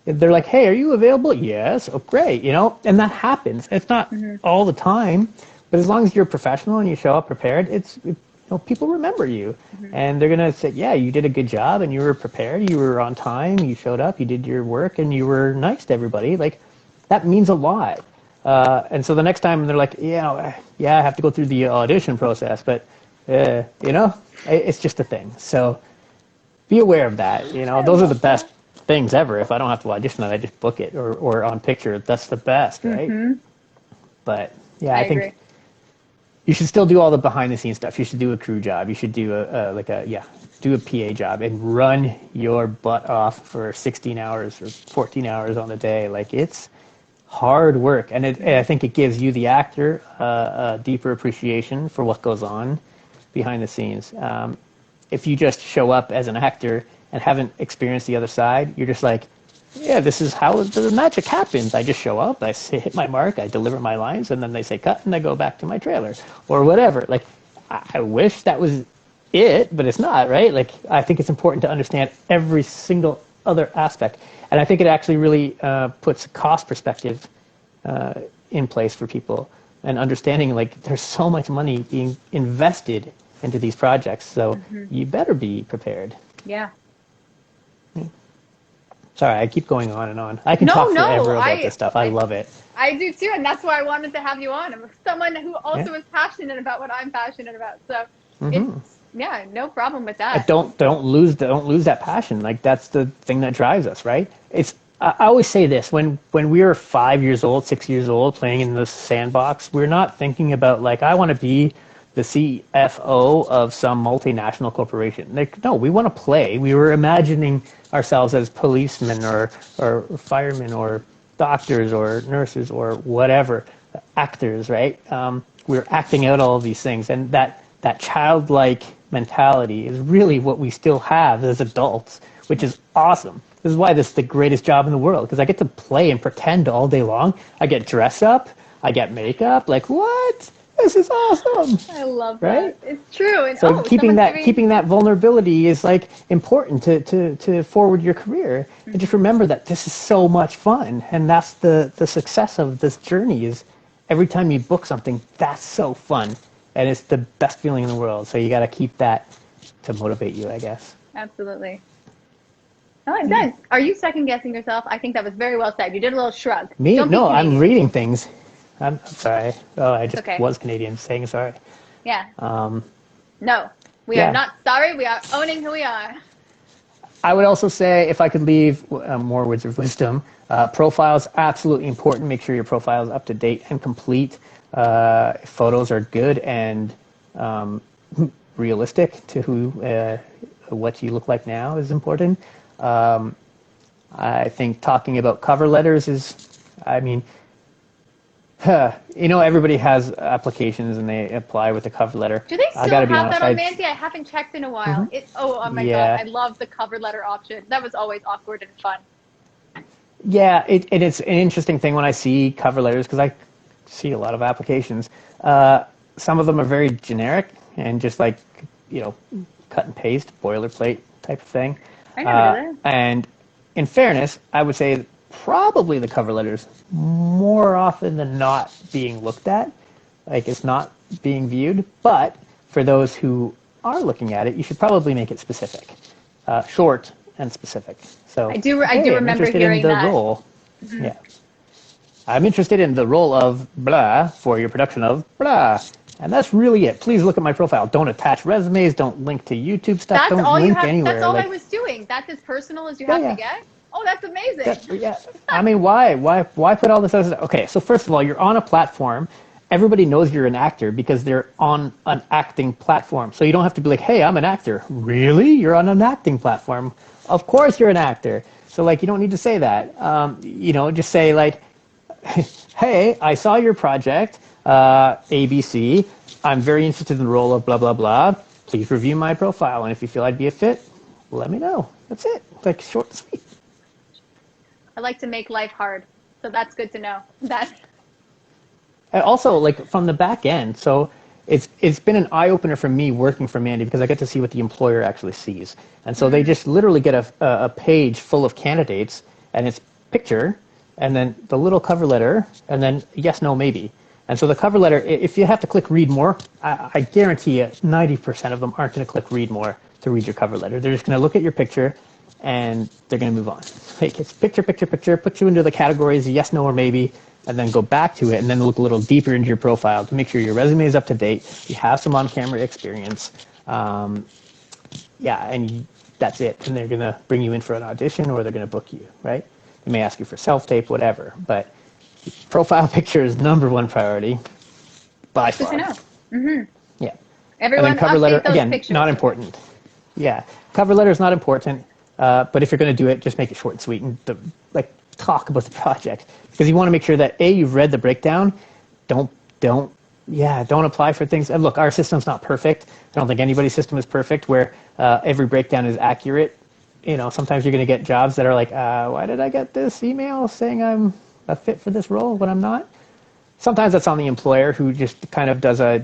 They're like, hey, are you available? Yes. Oh, great. And that happens. It's not all the time, but as long as you're professional and you show up prepared, people remember you, and they're gonna say, yeah, you did a good job, and you were prepared, you were on time, you showed up, you did your work, and you were nice to everybody. Like, that means a lot. And so the next time they're like, I have to go through the audition process, but it's just a thing. So be aware of that. Those are the best things ever. If I don't have to audition, I just book it or on picture. That's the best, right? But I think agree. You should still do all the behind the scenes stuff. You should do a crew job. You should do do a PA job and run your butt off for 16 hours or 14 hours on the day. Like, it's hard work, and I think it gives you, the actor, a deeper appreciation for what goes on behind the scenes. If you just show up as an actor and haven't experienced the other side, you're just like, yeah, this is how the magic happens. I just show up, I hit my mark, I deliver my lines, and then they say cut, and I go back to my trailer or whatever. Like, I wish that was it, but it's not, right? Like, I think it's important to understand every single other aspect. And I think it actually really puts a cost perspective in place for people, and understanding, like, there's so much money being invested into these projects, so you better be prepared. Yeah. Sorry, I keep going on and on. I can talk forever about this stuff. I love it. I do too, and that's why I wanted to have you on. I'm someone who also is passionate about what I'm passionate about. So it's, no problem with that. Don't lose that passion. Like, that's the thing that drives us, right? I always say this, when we were 5 years old, 6 years old, playing in the sandbox, we're not thinking about, like, I want to be the CFO of some multinational corporation. Like, no, we want to play. We were imagining ourselves as policemen or firemen or doctors or nurses or whatever, actors, right? We were acting out all of these things, and that childlike mentality is really what we still have as adults, which is awesome. This is why this is the greatest job in the world, because I get to play and pretend all day long. I get dress up, I get makeup. Like, what? This is awesome. I love right? that. It's true. And so keeping that vulnerability is, like, important to forward your career. And just remember that this is so much fun, and that's the success of this journey. Is every time you book something, that's so fun, and it's the best feeling in the world. So you got to keep that to motivate you, I guess. Absolutely. Oh, it does. Are you second guessing yourself? I think that was very well said. You did a little shrug. Me? Don't be No, I'm Canadian. reading things. I'm sorry. Oh, I just Okay. was Canadian saying sorry. Yeah. Um, No, we Yeah. are not sorry. We are owning who we are. I would also say, if I could leave more words of wisdom, profiles, absolutely important. Make sure your profile is up to date and complete. Photos are good and realistic to what you look like now is important. I think talking about cover letters is, I mean, everybody has applications and they apply with a cover letter. Do they I still gotta have be honest, that on Mandy? I haven't checked in a while. Oh my Yeah. God. I love the cover letter option. That was always awkward and fun. Yeah, it's an interesting thing when I see cover letters because I see a lot of applications. Some of them are very generic and just like, cut and paste, boilerplate type of thing. I never did that. And in fairness, I would say probably the cover letters more often than not being looked at. Like it's not being viewed. But for those who are looking at it, you should probably make it specific, short and specific. So I do I'm remember interested hearing in the that. role. Yeah. I'm interested in the role of blah for your production of blah. And that's really it. Please look at my profile. Don't attach resumes. Don't link to YouTube stuff. That's don't all link you have. anywhere. That's all like, I was doing. That's as personal as you have yeah. to get. Oh, that's amazing. yeah. I mean, why put all this as okay? So first of all, you're on a platform. Everybody knows you're an actor because they're on an acting platform. So you don't have to be like, hey, I'm an actor. Really? You're on an acting platform. Of course you're an actor. So like, you don't need to say that. Just say like, hey, I saw your project, ABC. I'm very interested in the role of blah, blah, blah. Please review my profile. And if you feel I'd be a fit, let me know. That's it. Like short and sweet. I like to make life hard. So that's good to know. And also, like from the back end, so it's been an eye opener for me working for Mandy because I get to see what the employer actually sees, and so they just literally get a page full of candidates and it's picture, and then the little cover letter, and then yes, no, maybe. And so the cover letter, if you have to click read more, I guarantee you 90% of them aren't going to click read more to read your cover letter. They're just going to look at your picture and they're going to move on. Like it's picture, put you into the categories yes, no, or maybe, and then go back to it and then look a little deeper into your profile to make sure your resume is up to date, you have some on-camera experience, and that's it. And they're going to bring you in for an audition or they're going to book you, right? They may ask you for self-tape, whatever, but profile picture is number one priority by far. Good to know. Mm-hmm. Yeah. Everyone And then cover update letter, those again, pictures. not important. Yeah. Cover letter is not important, but if you're going to do it, just make it short and sweet and talk about the project because you want to make sure that you've read the breakdown. Don't apply for things. And look, our system's not perfect. I don't think anybody's system is perfect where every breakdown is accurate. Sometimes you're going to get jobs that are like, why did I get this email saying I'm a fit for this role when I'm not? Sometimes that's on the employer who just kind of does they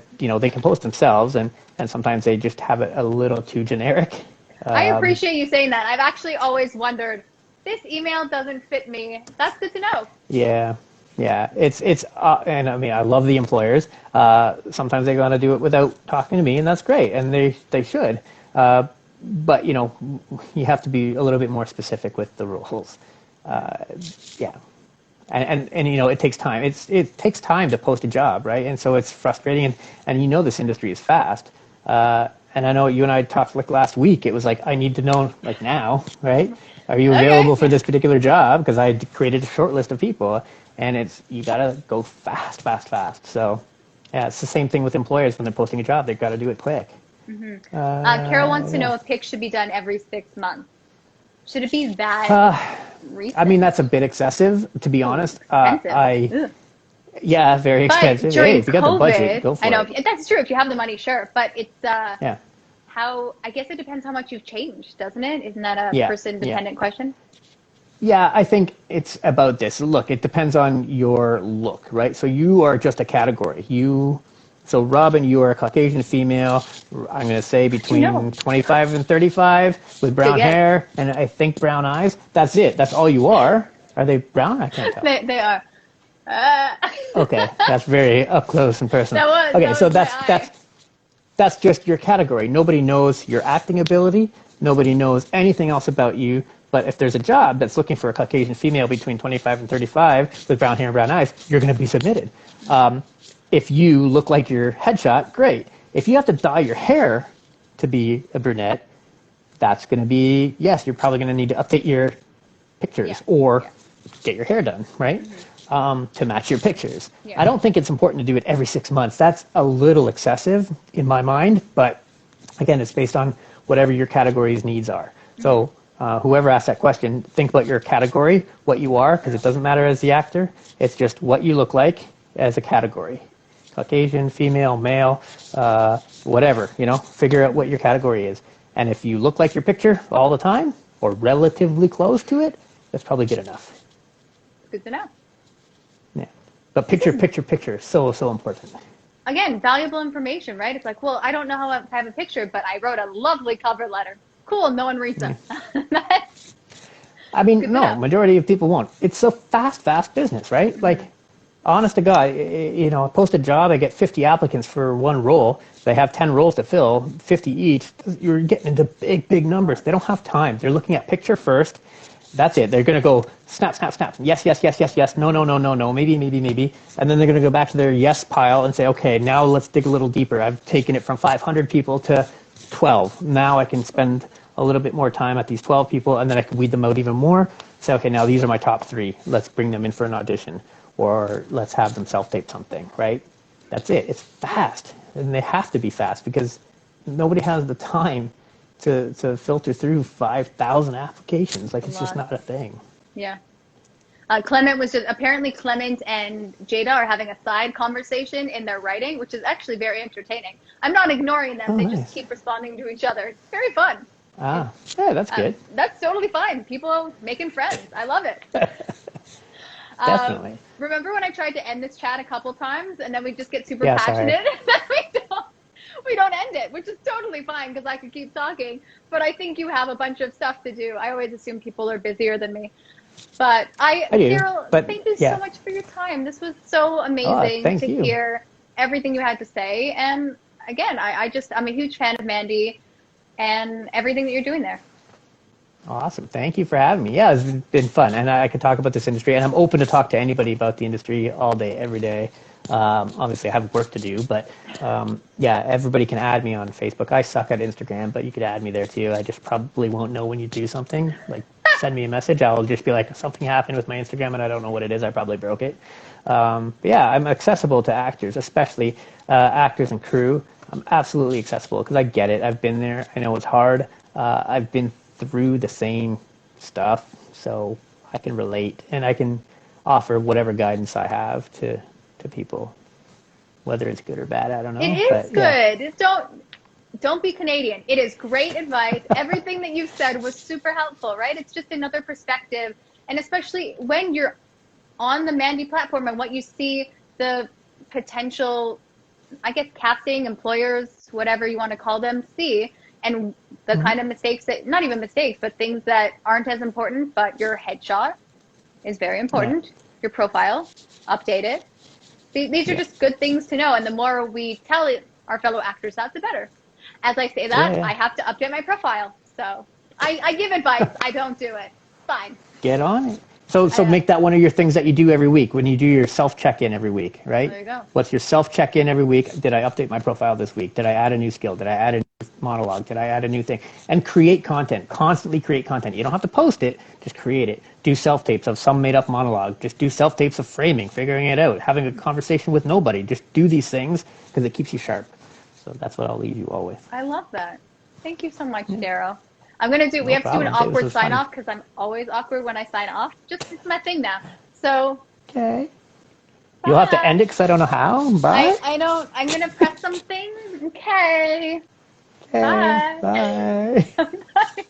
can post themselves and sometimes they just have it a little too generic. I appreciate you saying that. I've actually always wondered, this email doesn't fit me. That's good to know. Yeah. It's and I mean, I love the employers. Sometimes they want to do it without talking to me, and that's great, and they should. But you have to be a little bit more specific with the rules. Yeah. And it takes time. It takes time to post a job, right? And so it's frustrating, and this industry is fast. And I know you and I talked like last week. It was like I need to know like now, right? Are you available for this particular job? Because I created a short list of people, and you gotta go fast. So yeah, it's the same thing with employers when they're posting a job. They've got to do it quick. Mm-hmm. Carol wants to know if pics should be done every 6 months. Should it be that recent? I mean, that's a bit excessive, to be honest. Expensive. Yeah, very expensive. But during hey, if you got the budget, go for it. I know it. that's true. If you have the money, sure. But it's yeah. how I guess it depends how much you've changed, doesn't it? Isn't that a person-dependent question? Yeah, I think it's about this. Look, it depends on your look, right? So you are just a category. So Robyn, you are a Caucasian female. I'm going to say between 25 and 35 with brown hair and I think brown eyes. That's it. That's all you are. Are they brown? I can't tell. They are. Okay, that's very up close and personal. That was that's my eye. that's just your category. Nobody knows your acting ability. Nobody knows anything else about you. But if there's a job that's looking for a Caucasian female between 25 and 35 with brown hair and brown eyes, you're going to be submitted. If you look like your headshot, great. If you have to dye your hair to be a brunette, that's going to be, yes, you're probably going to need to update your pictures or get your hair done, right? To match your pictures. Yeah. I don't think it's important to do it every 6 months. That's a little excessive in my mind, but again, it's based on whatever your category's needs are. So whoever asked that question, think about your category, what you are, because it doesn't matter as the actor. It's just what you look like as a category. Caucasian, female, male, whatever, figure out what your category is. And if you look like your picture all the time or relatively close to it, that's probably good enough. Good to know. Yeah. But picture, so important. Again, valuable information, right? It's like, well, I don't know how to have a picture, but I wrote a lovely cover letter. Cool, no one reads them. Majority of people won't. It's a fast business, right? Like, honest to God, I post a job, I get 50 applicants for one role. They have 10 roles to fill, 50 each. You're getting into big numbers. They don't have time. They're looking at picture first. That's it. They're going to go snap. Yes. No. Maybe. And then they're going to go back to their yes pile and say, okay, now let's dig a little deeper. I've taken it from 500 people to 12. Now I can spend a little bit more time at these 12 people, and then I can weed them out even more. Say, okay, now these are my top 3. Let's bring them in for an audition. Or let's have them self-tape something, right? That's it. It's fast. And they have to be fast because nobody has the time to filter through 5,000 applications. Like, it's just not a thing. Yeah. Apparently Clement and Jada are having a side conversation in their writing, which is actually very entertaining. I'm not ignoring them. They just keep responding to each other. It's very fun. Yeah, that's good. That's totally fine. People making friends. I love it. Definitely. Remember when I tried to end this chat a couple times and then we just get super passionate and then we don't end it, which is totally fine because I could keep talking. But I think you have a bunch of stuff to do. I always assume people are busier than me. But I do. Daryl, thank you so much for your time. This was so amazing to hear everything you had to say. And again, I'm a huge fan of Mandy and everything that you're doing there. Awesome. Thank you for having me. Yeah, it's been fun. And I could talk about this industry, and I'm open to talk to anybody about the industry all day, every day. Obviously, I have work to do, but everybody can add me on Facebook. I suck at Instagram, but you could add me there too. I just probably won't know when you do something. Like, send me a message. I'll just be like, something happened with my Instagram, and I don't know what it is. I probably broke it. I'm accessible to actors, especially actors and crew. I'm absolutely accessible because I get it. I've been there. I know it's hard. I've been through the same stuff, so I can relate, and I can offer whatever guidance I have to people, whether it's good or bad. I don't know. It is good. Yeah. Don't be Canadian. It is great advice. Everything that you've said was super helpful, right? It's just another perspective, and especially when you're on the Mandy platform and what you see the potential, I guess, casting employers, whatever you want to call them, see. And the kind of mistakes that, not even mistakes, but things that aren't as important, but your headshot is very important. Yeah. Your profile, update it. These are just good things to know. And the more we tell our fellow actors that, the better. As I say that, I have to update my profile. So I give advice. I don't do it. Fine. Get on it. So make that one of your things that you do every week when you do your self-check-in every week, right? There you go. What's your self-check-in every week? Did I update my profile this week? Did I add a new skill? Did I add a new monologue? Did I add a new thing? And create content. Constantly create content. You don't have to post it. Just create it. Do self-tapes of some made-up monologue. Just do self-tapes of framing, figuring it out, having a conversation with nobody. Just do these things because it keeps you sharp. So that's what I'll leave you all with. I love that. Thank you so much, Daryl. I'm going to do, we have to do an awkward sign off because I'm always awkward when I sign off. Just, it's my thing now. So. Okay. Bye. You'll have to end it because I don't know how. Bye. I don't, I'm going to press something. Okay. Okay. Bye. Bye.